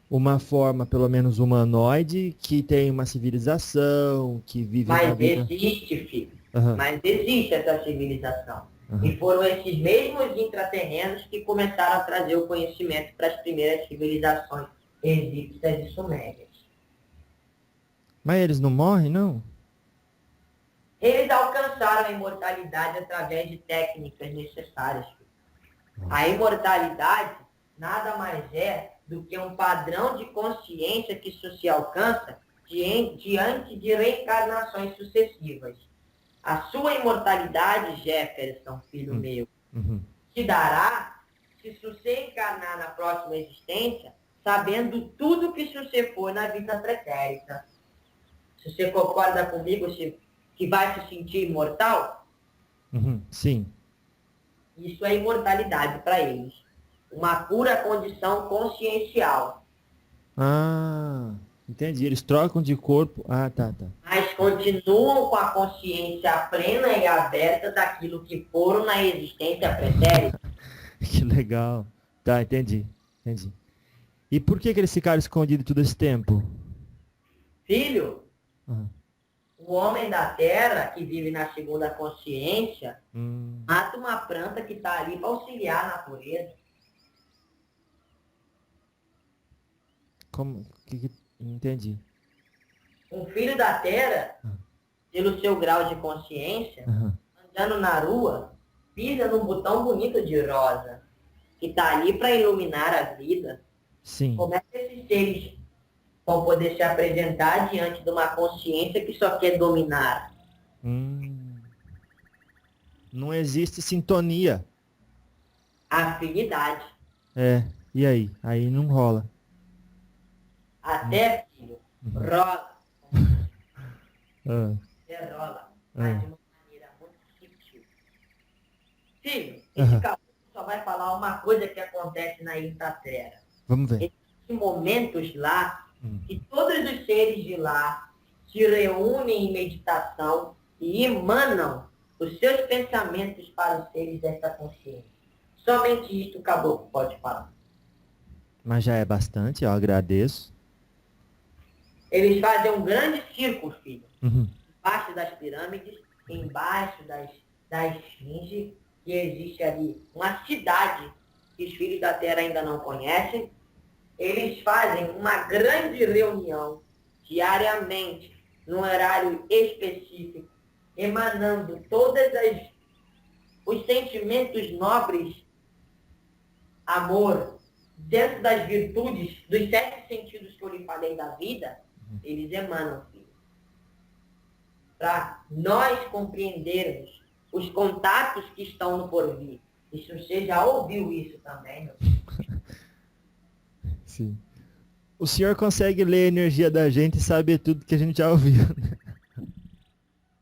uma forma, pelo menos humanoide, que tem uma civilização, que vive uma Mas vida. existe, filho. Aham, Mas existe essa civilização. aham. E foram esses mesmos intraterrenos que começaram a trazer o conhecimento para as primeiras civilizações egípcias e sumérias. Mas eles não morrem, não? Eles alcançaram a imortalidade através de técnicas necessárias. A imortalidade nada mais é do que um padrão de consciência que isso se alcança diante de reencarnações sucessivas. A sua imortalidade, Jefferson, filho meu, Uhum. te dará se você encarnar na próxima existência, sabendo tudo que você for na vida pretérita. Se você concorda comigo que vai se sentir imortal, Uhum. Sim. isso é imortalidade para eles. Uma pura condição consciencial. Ah, entendi. Eles trocam de corpo. Ah, tá, tá. Mas continuam com a consciência plena e aberta daquilo que foram na existência pretérita. Que legal. Tá, entendi. Entendi. E por que eles ficaram escondidos todo esse tempo? Filho, Aham. o homem da terra, que vive na segunda consciência, Hum, mata uma planta que está ali para auxiliar a natureza. como? Entendi. Um filho da terra, Ah, pelo seu grau de consciência, aham. andando na rua, pisa num botão bonito de rosa, que está ali para iluminar a vida. Sim. Como é que esses seres vão poder se apresentar diante de uma consciência que só quer dominar? Hum, não existe sintonia. Afinidade. É. E aí? Aí não rola. Até, filho, Uhum. rola. Ah, Até rola. Mas ah, de uma maneira muito sutil. Filho, esse aham. capítulo só vai falar uma coisa que acontece na Ilha da Terra. Vamos ver. Existem momentos lá Hum. que todos os seres de lá se reúnem em meditação e emanam os seus pensamentos para os seres dessa consciência. Somente isto o caboclo pode falar. Mas já é bastante, eu agradeço. Eles fazem um grande círculo, filho, Uhum. embaixo das pirâmides, embaixo da esfinge, que existe ali uma cidade que os filhos da Terra ainda não conhecem. Eles fazem uma grande reunião diariamente, num horário específico, emanando todas as os sentimentos nobres, amor, dentro das virtudes, dos 7 sentidos que eu lhe falei da vida, eles emanam, filho. Para nós compreendermos os contatos que estão no porvir. E se você já ouviu isso também, meu filho? Sim. O senhor consegue ler a energia da gente e saber tudo que a gente já ouviu.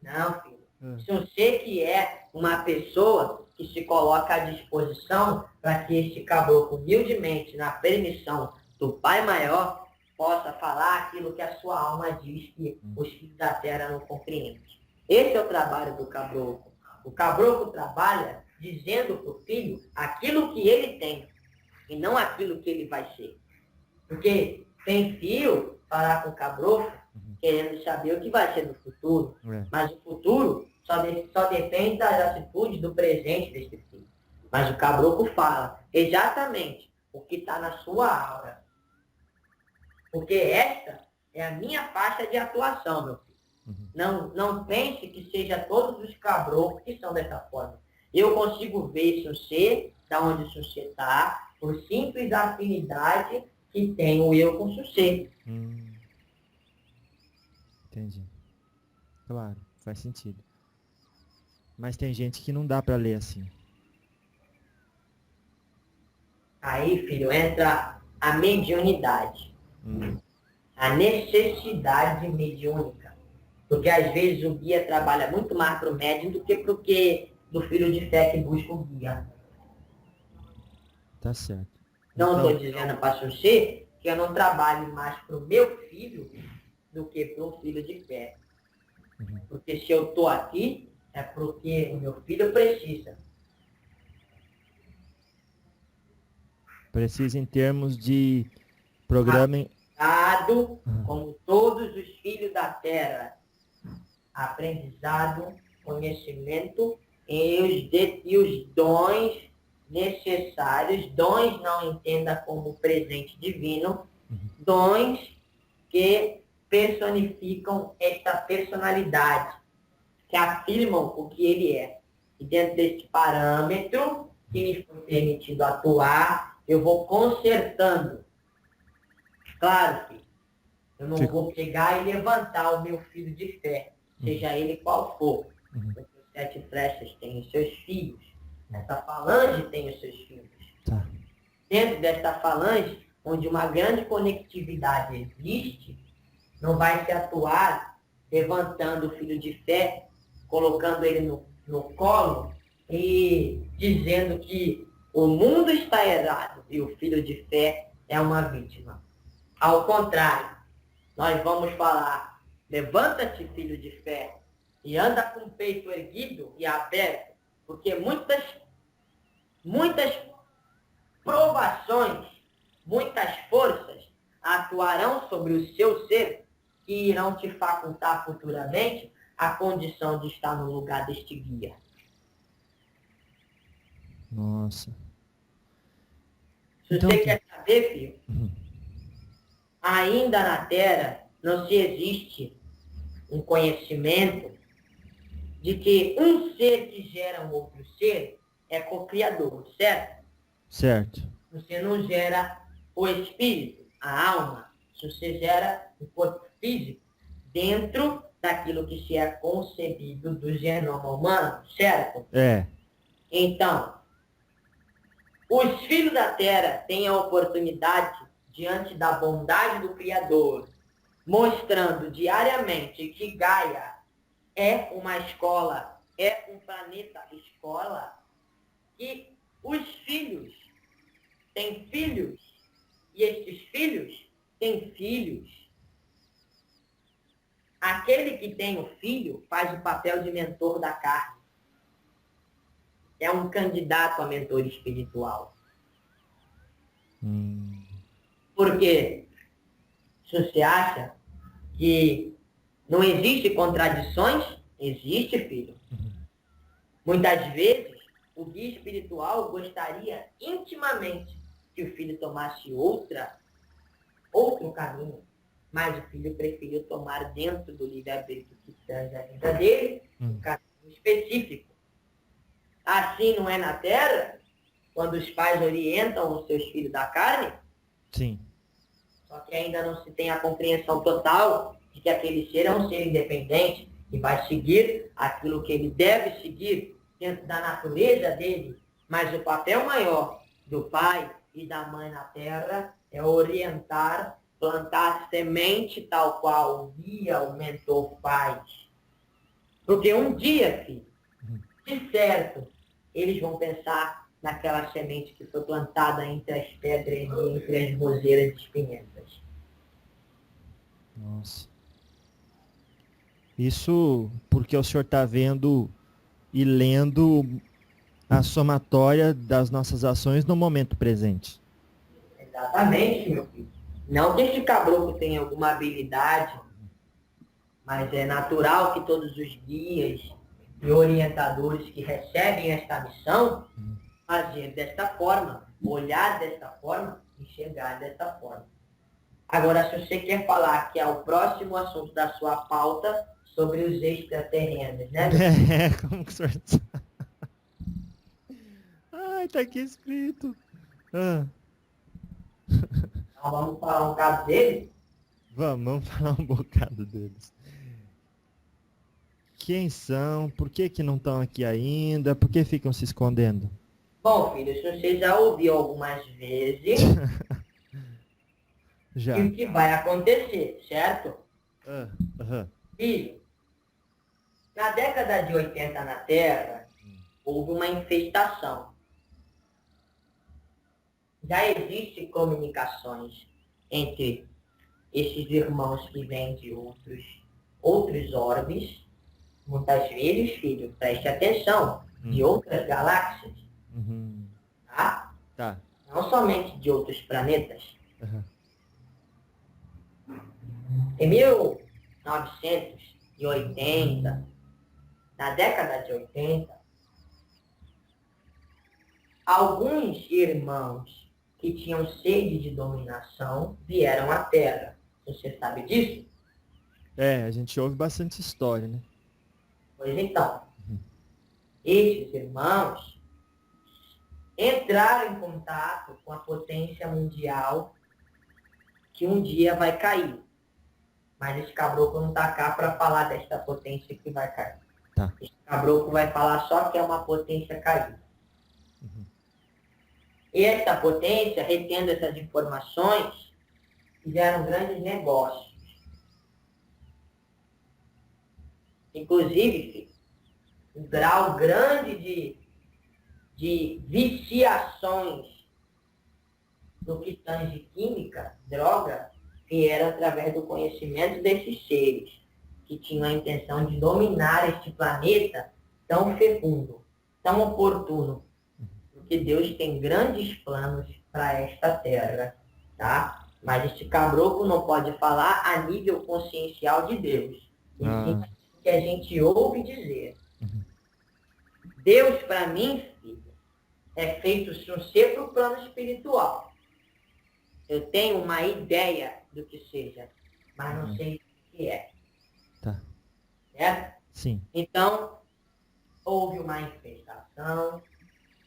Não, filho. Se você que é uma pessoa que se coloca à disposição para que este caboclo, humildemente, na permissão do Pai Maior, possa falar aquilo que a sua alma diz que os filhos da terra não compreendem. Esse é o trabalho do caboclo. O caboclo trabalha dizendo para o filho aquilo que ele tem e não aquilo que ele vai ser. Porque tem filho falar com o caboclo querendo saber o que vai ser no futuro. Mas o futuro só depende das atitudes do presente desse filho. Mas o caboclo fala exatamente o que está na sua aura. Porque esta é a minha faixa de atuação, meu filho. Não pense que seja todos os caboclos que são dessa forma. Eu consigo ver você, da onde você está, por simples afinidade que tem o eu com você. Entendi. Claro, faz sentido. Mas tem gente que não dá para ler assim. Aí, filho, entra a mediunidade. A necessidade mediúnica. Porque às vezes o guia trabalha muito mais para o médium do que do filho de fé que busca o guia. Tá certo. Não estou dizendo para você que eu não trabalho mais para o meu filho do que para um filho de fé. Porque se eu estou aqui, é porque o meu filho precisa. Precisa em termos de programa... Como todos os filhos da terra. Aprendizado, conhecimento e os dons necessários. Dons não entenda como presente divino. Dons que personificam esta personalidade, que afirmam o que ele é. E dentro desse parâmetro que me foi permitido atuar, eu vou consertando. Claro, filho, eu não vou pegar e levantar o meu filho de fé, seja ele qual for. Porque os 7 flechas têm os seus filhos. Essa falange tem os seus filhos. Tá. Dentro desta falange, onde uma grande conectividade existe, não vai se atuar levantando o filho de fé, colocando ele no colo e dizendo que o mundo está errado e o filho de fé é uma vítima. Ao contrário, nós vamos falar, levanta-te, filho de fé, e anda com o peito erguido e aberto, porque muitas provações, muitas forças atuarão sobre o seu ser que irão te facultar futuramente a condição de estar no lugar deste guia. Nossa. Se você quer saber, filho, ainda na Terra não se existe um conhecimento de que um ser que gera um outro ser é co-criador, certo? Certo. Você não gera o espírito, a alma. Você gera o corpo físico dentro daquilo que se é concebido do genoma humano, certo? É. Então, os filhos da Terra têm a oportunidade, diante da bondade do Criador, mostrando diariamente que Gaia é uma escola, é um planeta escola, e os filhos têm filhos, e estes filhos têm filhos. Aquele que tem o filho faz o papel de mentor da carne. É um candidato a mentor espiritual. Porque se você acha que não existe contradições, existe, filho. Muitas vezes, o guia espiritual gostaria intimamente que o filho tomasse outro caminho, mas o filho preferiu tomar dentro do livre-arbítrio que tange a vida dele, um caminho específico. Assim não é na terra, quando os pais orientam os seus filhos da carne, Sim. só que ainda não se tem a compreensão total de que aquele ser é um ser independente e vai seguir aquilo que ele deve seguir dentro da natureza dele. Mas o papel maior do pai e da mãe na terra é orientar, plantar semente tal qual o guia, o mentor faz. Porque um dia, filho, de certo, eles vão pensar naquela semente que foi plantada entre as pedras e entre as roseiras de espinhentas. Nossa. Isso porque o senhor está vendo e lendo a somatória das nossas ações no momento presente. Exatamente, meu filho. Não que esse caboclo tenha alguma habilidade, mas é natural que todos os guias e orientadores que recebem esta missão fazer desta forma, olhar desta forma, enxergar desta forma. Agora, se você quer falar que é o próximo assunto da sua pauta sobre os extraterrenos, né? Como que o senhor sabe? Ai, tá aqui escrito. Ah. Então vamos falar um caso dele? Vamos falar um bocado deles. Quem são? Por que que não estão aqui ainda? Por que ficam se escondendo? Bom, filho, se você já ouviu algumas vezes, Já. e o que vai acontecer, certo? Aham. Filho, na década de 80 na Terra, houve uma infestação. Já existem comunicações entre esses irmãos que vêm de outros orbes, muitas vezes, filho, preste atenção, de outras galáxias, Uhum. tá? Tá. Não somente de outros planetas. Uhum. Em 1980, na década de 80, alguns irmãos que tinham sede de dominação vieram à Terra. Você sabe disso? É, a gente ouve bastante história, né? Pois então, esses irmãos entraram em contato com a potência mundial que um dia vai cair. Mas esse caboclo não está cá para falar desta potência que vai cair. Tá. Esse caboclo vai falar só que é uma potência caída. E essa potência, retendo essas informações, fizeram grandes negócios. Inclusive, filho, um grau grande de viciações no que tange química, droga, vieram através do conhecimento desses seres, que tinham a intenção de dominar este planeta tão fecundo, tão oportuno, porque Deus tem grandes planos para esta terra, tá? Mas este caboclo não pode falar a nível consciencial de Deus, e sim o que a gente ouve dizer. Deus, para mim, filho, é feito de um ser para o plano espiritual. Eu tenho uma ideia do que seja, mas não sei o que é. Tá. Certo? Sim. Então, houve uma infestação,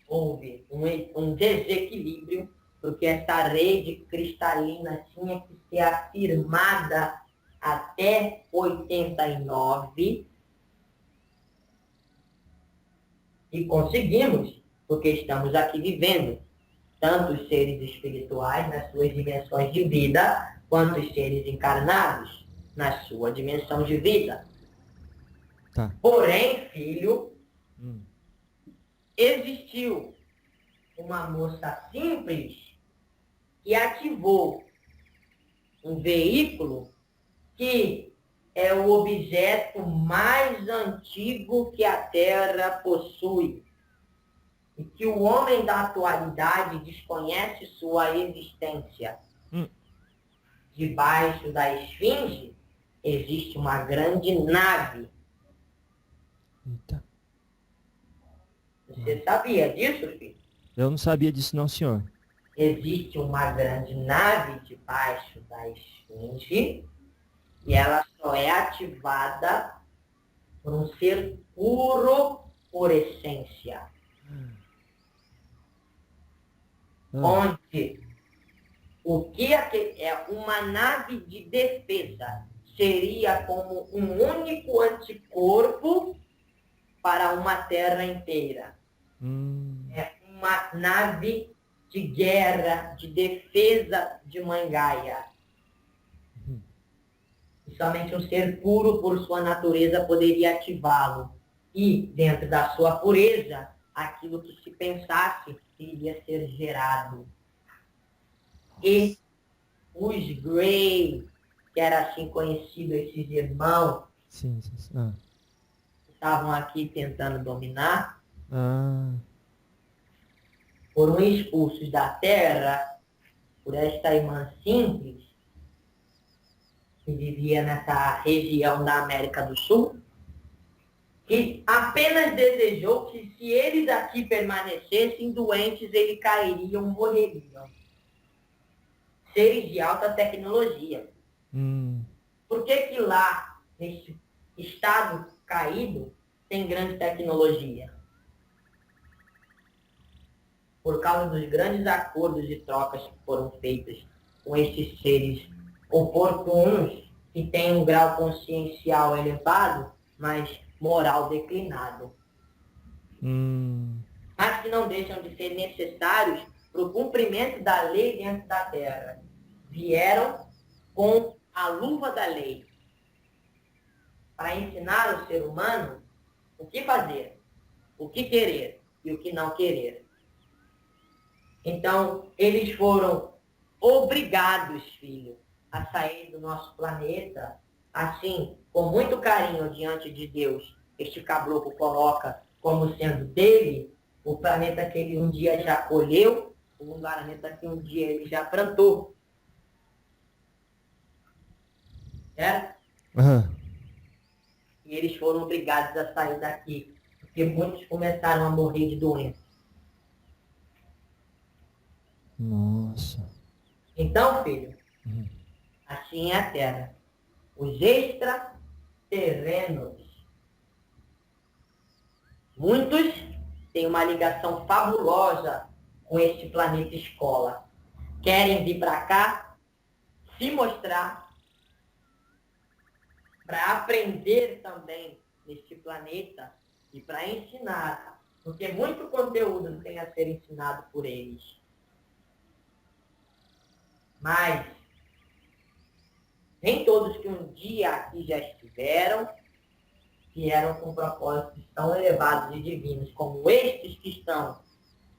houve um desequilíbrio, porque essa rede cristalina tinha que ser afirmada até 89, e conseguimos, porque estamos aqui vivendo, tanto os seres espirituais nas suas dimensões de vida, quanto os seres encarnados na sua dimensão de vida. Tá. Porém, filho, existiu uma moça simples que ativou um veículo que é o objeto mais antigo que a Terra possui, e que o homem da atualidade desconhece sua existência. Debaixo da esfinge existe uma grande nave. Eita. Você sabia disso, filho? Eu não sabia disso não, senhor. Existe uma grande nave debaixo da esfinge e ela só é ativada por um ser puro por essência. Onde o que é uma nave de defesa seria como um único anticorpo para uma terra inteira. É uma nave de guerra, de defesa de Mangaia. E somente um ser puro, por sua natureza, poderia ativá-lo. E, dentro da sua pureza, aquilo que se pensasse iria ser gerado. E os Grey, que era assim conhecido, esses irmãos, Sim, sim, sim. estavam aqui tentando dominar, Ah. foram expulsos da Terra por esta irmã simples, que vivia nessa região da América do Sul, que apenas desejou que se eles aqui permanecessem doentes, eles cairiam, morreriam. Seres de alta tecnologia. Por que que lá, nesse estado caído, tem grande tecnologia? Por causa dos grandes acordos e trocas que foram feitas com esses seres oportunos, que têm um grau consciencial elevado, mas moral declinado. Mas que não deixam de ser necessários para o cumprimento da lei dentro da Terra. Vieram com a luva da lei para ensinar ao ser humano o que fazer, o que querer e o que não querer. Então, eles foram obrigados, filho, a sair do nosso planeta, assim, com muito carinho diante de Deus. Este caboclo coloca como sendo dele o planeta que ele um dia já colheu, o planeta que um dia ele já plantou. Certo? E eles foram obrigados a sair daqui, porque muitos começaram a morrer de doença. Nossa. Então, filho, assim é a Terra. Os extraterrenos, muitos têm uma ligação fabulosa com este planeta escola. Querem vir para cá, se mostrar, para aprender também neste planeta e para ensinar, porque muito conteúdo tem a ser ensinado por eles. Mas nem todos que um dia aqui já estiveram, vieram com propósitos tão elevados e divinos como estes que estão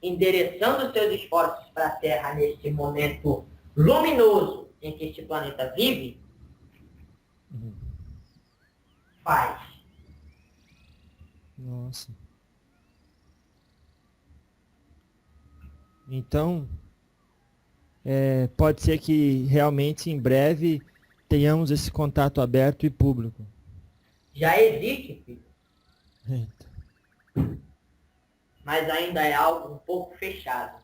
endereçando seus esforços para a Terra neste momento luminoso em que este planeta vive, faz. Nossa. Então, pode ser que realmente em breve tenhamos esse contato aberto e público. Já existe, filho. Eita. Mas ainda é algo um pouco fechado.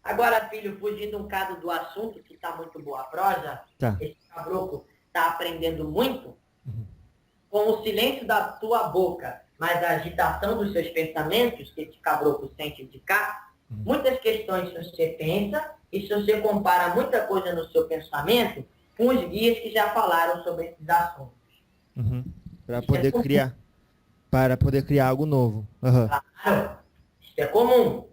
Agora, filho, fugindo um bocado do assunto, que está muito boa a prosa, esse caboclo está aprendendo muito, com o silêncio da tua boca, mas a agitação dos seus pensamentos, que esse caboclo sente de cá, muitas questões que você pensa, e se você compara muita coisa no seu pensamento com os guias que já falaram sobre esses assuntos. Para poder criar algo novo. Claro, isso é comum.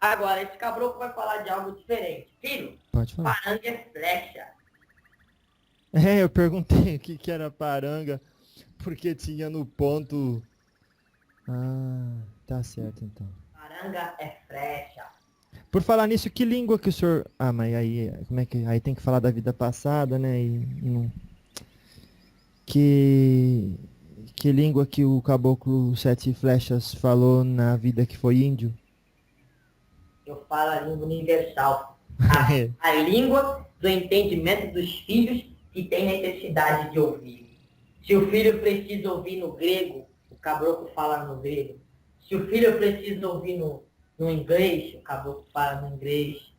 Agora, esse caboclo vai falar de algo diferente. Filho, pode falar. Paranga é flecha. Eu perguntei o que era paranga, porque tinha no ponto... Ah, tá certo então. Paranga é flecha. Por falar nisso, que língua que o senhor... Ah, mas aí, como é que... Aí tem que falar da vida passada, né? E não... Que língua que o caboclo Sete Flechas falou na vida que foi índio? Eu falo a língua universal. A língua do entendimento dos filhos que têm necessidade de ouvir. Se o filho precisa ouvir no grego, o caboclo fala no grego. Se o filho precisa ouvir no inglês, o caboclo fala no inglês.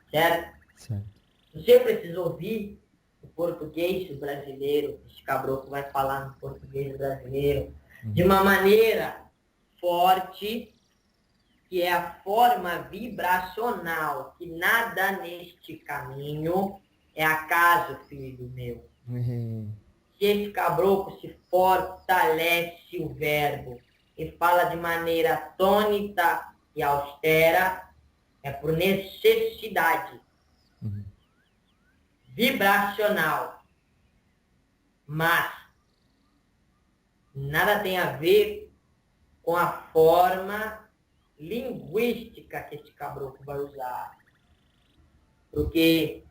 Certo? Certo. Se você precisa ouvir o português brasileiro, esse caboclo vai falar no português brasileiro, de uma maneira forte, que é a forma vibracional, que nada neste caminho é acaso, filho meu. Se esse caboclo se fortalece o verbo e fala de maneira tônica e austera, é por necessidade vibracional. Mas nada tem a ver com a forma linguística que esse caboclo vai usar. Porque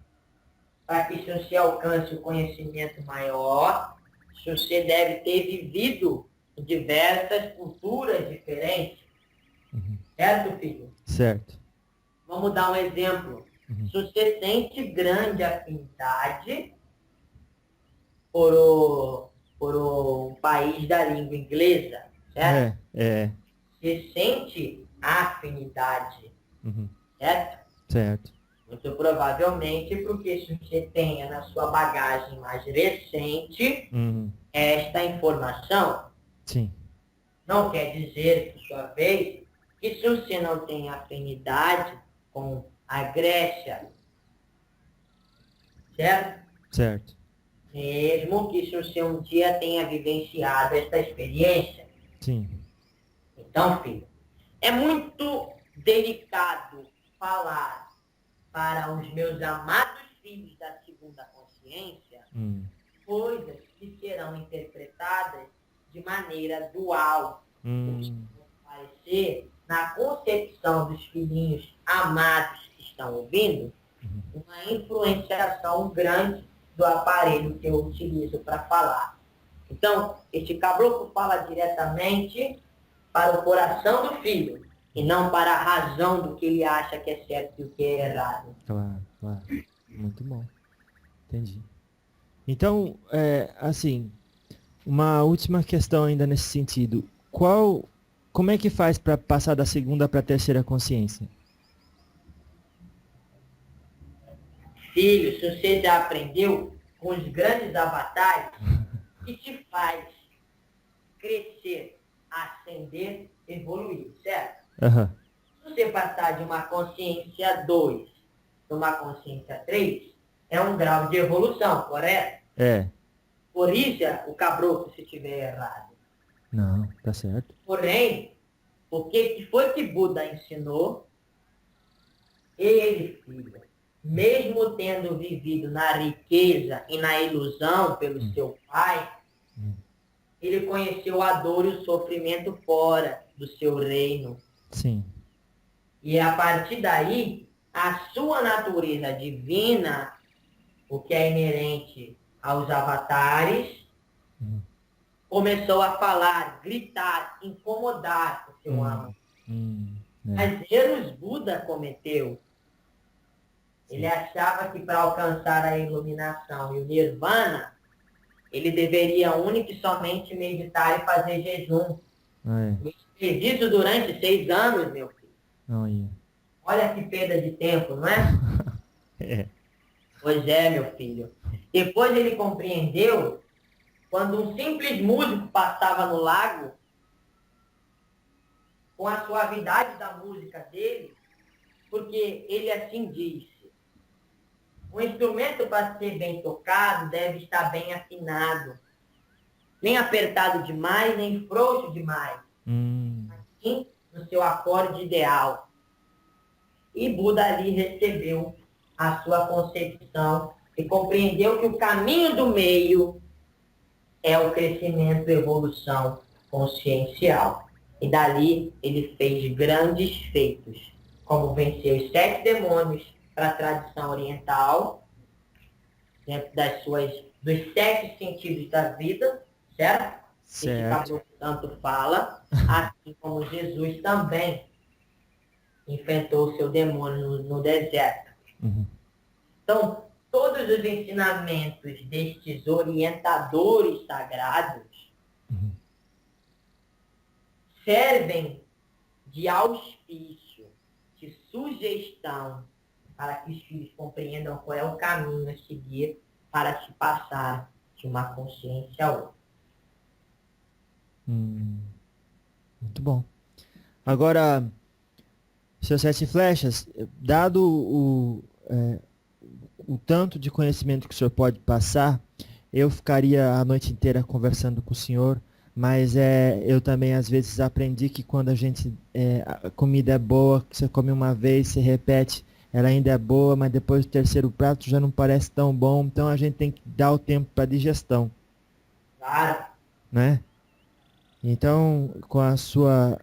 para que você alcance o conhecimento maior, você deve ter vivido em diversas culturas diferentes. Certo, filho? Certo. Vamos dar um exemplo. Se você sente grande afinidade por o país da língua inglesa, certo? Você sente afinidade, certo? Certo. Muito provavelmente porque se você tenha na sua bagagem mais recente esta informação, Sim. não quer dizer, por sua vez, que se você não tem afinidade com a Grécia, certo? Certo. Mesmo que se você um dia tenha vivenciado esta experiência. Sim. Então, filho, é muito delicado falar para os meus amados filhos da segunda consciência coisas que serão interpretadas de maneira dual. O que vai parecer, na concepção dos filhinhos amados que estão ouvindo, uma influenciação grande do aparelho que eu utilizo para falar. Então, este caboclo fala diretamente para o coração do filho e não para a razão do que ele acha que é certo e o que é errado. Claro, claro. Muito bom. Entendi. Então, assim, uma última questão ainda nesse sentido. Como é que faz para passar da segunda para a terceira consciência? Filho, se você já aprendeu com os grandes avatares, que te faz crescer, ascender, evoluir, certo? Se você passar de uma consciência 2 para uma consciência 3, é um grau de evolução, correto? Corrija o caboclo se estiver errado. Não, tá certo. Porém, o que foi que Buda ensinou? Ele, filho, mesmo tendo vivido na riqueza e na ilusão pelo seu pai, ele conheceu a dor e o sofrimento fora do seu reino. Sim. E a partir daí, a sua natureza divina, o que é inerente aos avatares, começou a falar, gritar, incomodar o seu amo. Mas erros Buda cometeu. Ele achava que para alcançar a iluminação e o nirvana, ele deveria única e somente meditar e fazer jejum. Ele fez isso durante 6 anos, meu filho. Olha que perda de tempo, não é? Pois é, meu filho. Depois ele compreendeu, quando um simples músico passava no lago, com a suavidade da música dele, porque ele assim disse: o instrumento, para ser bem tocado, deve estar bem afinado. Nem apertado demais, nem frouxo demais. Assim, no seu acorde ideal. E Buda ali recebeu a sua concepção e compreendeu que o caminho do meio é o crescimento e evolução consciencial. E dali ele fez grandes feitos, como vencer os 7 demônios para a tradição oriental, dentro dos 7 sentidos da vida, certo? Esse caboclo tanto fala, assim como Jesus também enfrentou o seu demônio no deserto. Então, todos os ensinamentos destes orientadores sagrados servem de auspício, de sugestão, para que os filhos compreendam qual é o caminho a seguir para se passar de uma consciência a outra. Muito bom. Agora, seu Sete Flechas, dado o tanto de conhecimento que o senhor pode passar, eu ficaria a noite inteira conversando com o senhor, mas eu também às vezes aprendi que quando a comida é boa, que você come uma vez, você repete, ela ainda é boa, mas depois do terceiro prato já não parece tão bom, então a gente tem que dar o tempo para digestão, Claro. né? Então, com a sua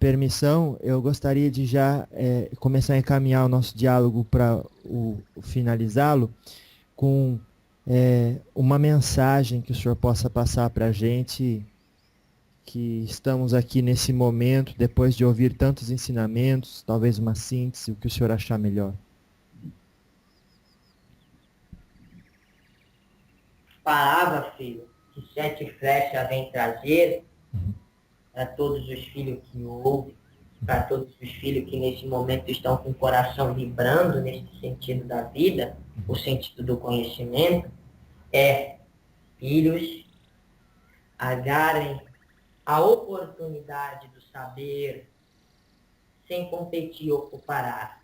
permissão, eu gostaria de já começar a encaminhar o nosso diálogo para finalizá-lo com uma mensagem que o senhor possa passar para a gente, que estamos aqui nesse momento, depois de ouvir tantos ensinamentos, talvez uma síntese, o que o senhor achar melhor. Palavra, filho, que Sete Flechas vem trazer para todos os filhos que ouvem, para todos os filhos que nesse momento estão com o coração vibrando nesse sentido da vida, o sentido do conhecimento, filhos, agarrem a oportunidade do saber sem competir ou comparar.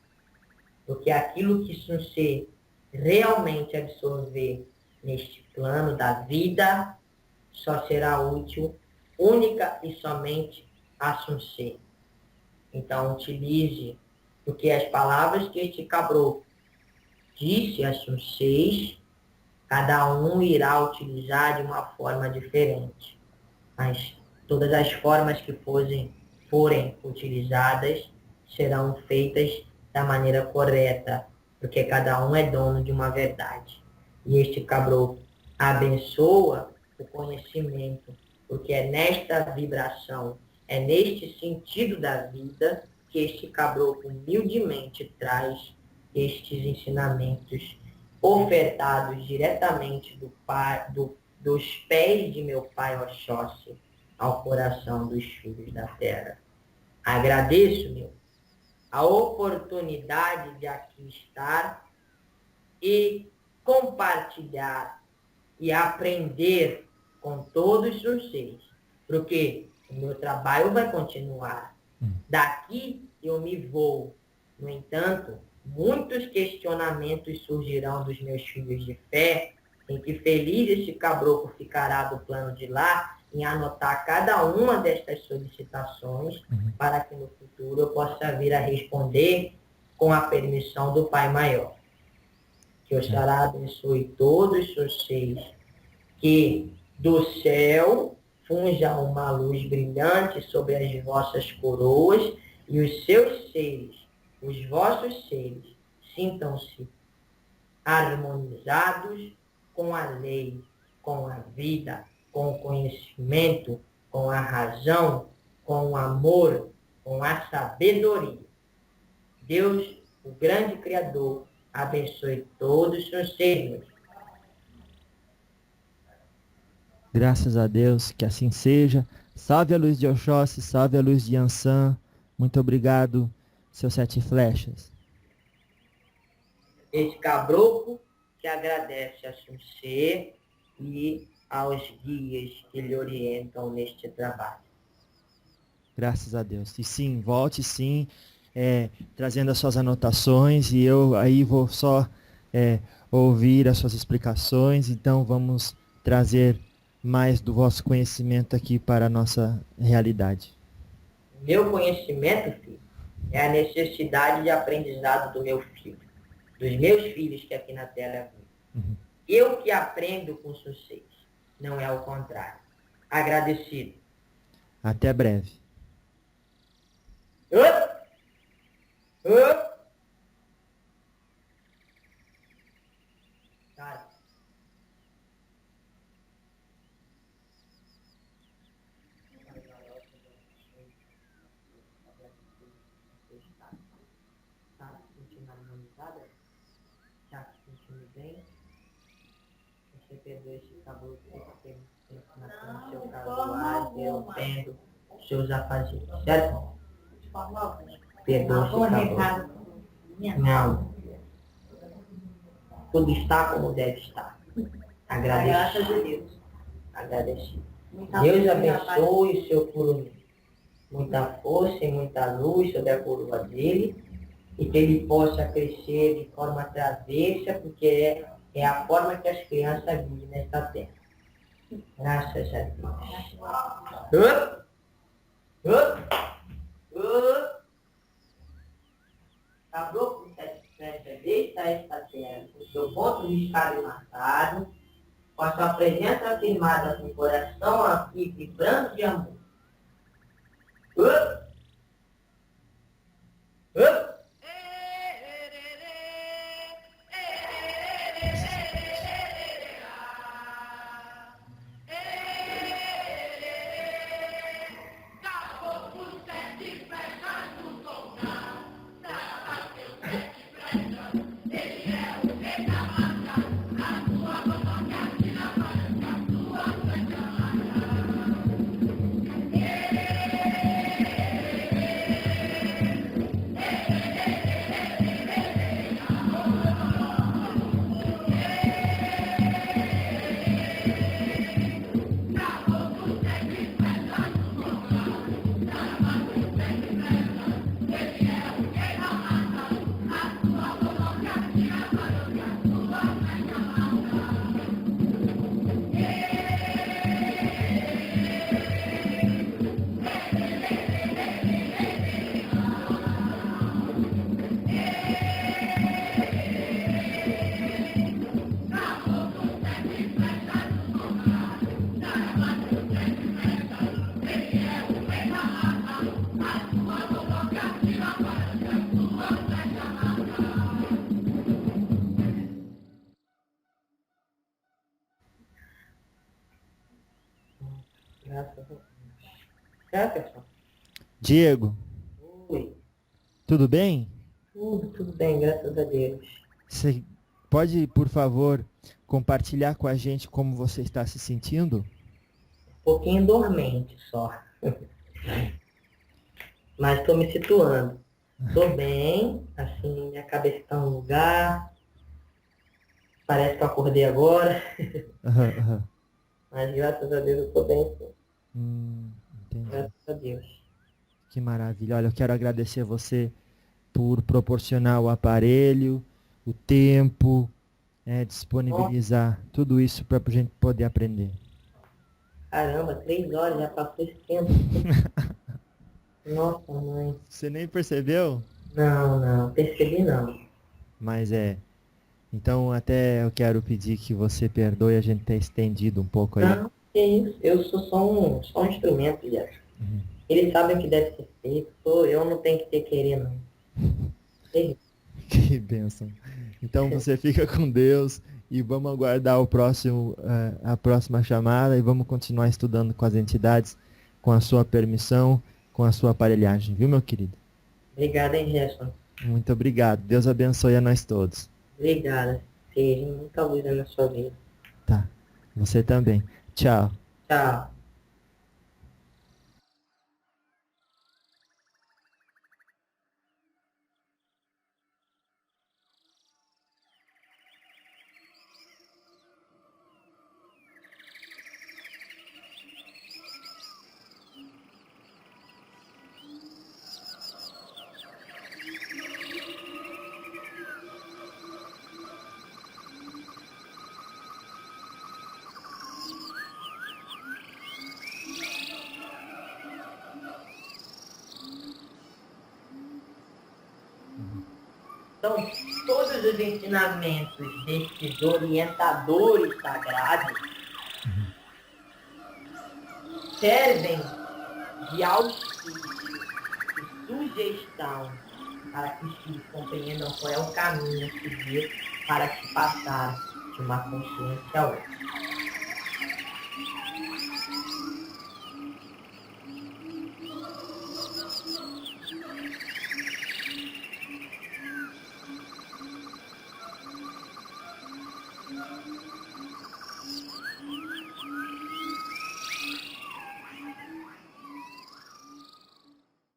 Porque aquilo que você realmente absorver neste plano da vida só será útil única e somente a você. Então, utilize, porque as palavras que este caboclo disse a vocês, cada um irá utilizar de uma forma diferente. Mas todas as formas que forem utilizadas serão feitas da maneira correta, porque cada um é dono de uma verdade. E este caboclo abençoa o conhecimento, porque é nesta vibração, é neste sentido da vida que este caboclo humildemente traz estes ensinamentos ofertados diretamente dos pés de meu pai Oxóssi ao coração dos filhos da terra. Agradeço, meu, a oportunidade de aqui estar e compartilhar e aprender com todos vocês, porque o meu trabalho vai continuar. Daqui eu me vou. No entanto, muitos questionamentos surgirão dos meus filhos de fé, em que feliz este caboclo ficará do plano de lá, em anotar cada uma destas solicitações, para que no futuro eu possa vir a responder com a permissão do Pai Maior. Que o Xará abençoe todos vocês, que do céu funja uma luz brilhante sobre as vossas coroas e os seus seres, os vossos seres, sintam-se harmonizados com a lei, com a vida, com o conhecimento, com a razão, com o amor, com a sabedoria. Deus, o grande Criador, abençoe todos os seres. Graças a Deus, que assim seja. Salve a luz de Oxóssi, salve a luz de Yansan. Muito obrigado, seus Sete Flechas. Esse caboclo que agradece a você e aos guias que lhe orientam neste trabalho. Graças a Deus. E sim, volte sim, trazendo as suas anotações, e eu aí vou só ouvir as suas explicações. Então vamos trazer mais do vosso conhecimento aqui para a nossa realidade. Meu conhecimento, filho, é a necessidade de aprendizado do meu filho, dos meus filhos que aqui na Terra vivem. Eu que aprendo com vocês, não é o contrário. Agradecido. Até breve. Cara. Tá se sentindo harmonizada? Tá se sentindo bem? Você perdoa esse caboclo que tem na seu casual, eu tendo seus afazeres, certo? Perdoa esse caboclo. Não. Tudo está como deve estar. Agradecido. Agradecido. Deus abençoe o seu curumim. muita força e muita luz sobre a coroa dele, e que ele possa crescer de forma travessa, porque é a forma que as crianças vivem nesta terra. Graças a Deus. Up, up. Acabou com essa deixa esta terra, com seu ponto riscado e marcado, com a sua presença afirmada no coração aqui, vibrando de amor. Up, up. Graças a Deus. Jefferson. Diego, Oi. tudo bem? Tudo bem, graças a Deus. Você pode, por favor, compartilhar com a gente como você está se sentindo? Um pouquinho dormente só. Mas estou me situando. Estou bem, assim, minha cabeça está no lugar. Parece que eu acordei agora. Aham, aham. Mas graças a Deus eu estou bem, sim. Entendi. Graças a Deus. Que maravilha. Olha, eu quero agradecer você por proporcionar o aparelho, o tempo, disponibilizar tudo isso para a gente poder aprender. Caramba, 3 horas, já passou esse tempo. Nossa, mãe. Você nem percebeu? Não, percebi não. Mas então até eu quero pedir que você perdoe a gente ter estendido um pouco aí. Não, que isso. Eu sou só um instrumento, já. Uhum. Eles sabem o que deve ser feito. Eu não tenho que ter querer, não. É isso. Que bênção. Então você fica com Deus e vamos aguardar a próxima chamada e vamos continuar estudando com as entidades, com a sua permissão, com a sua aparelhagem, viu, meu querido? Obrigada, hein, Gerson. Muito obrigado. Deus abençoe a nós todos. Obrigada. Seja muita luz na sua vida. Tá. Você também. Tchau. Tchau. Então, todos os ensinamentos desses orientadores sagrados servem de auxílio e sugestão para que os filhos compreendam qual é o caminho a seguir para se passar de uma consciência a outra.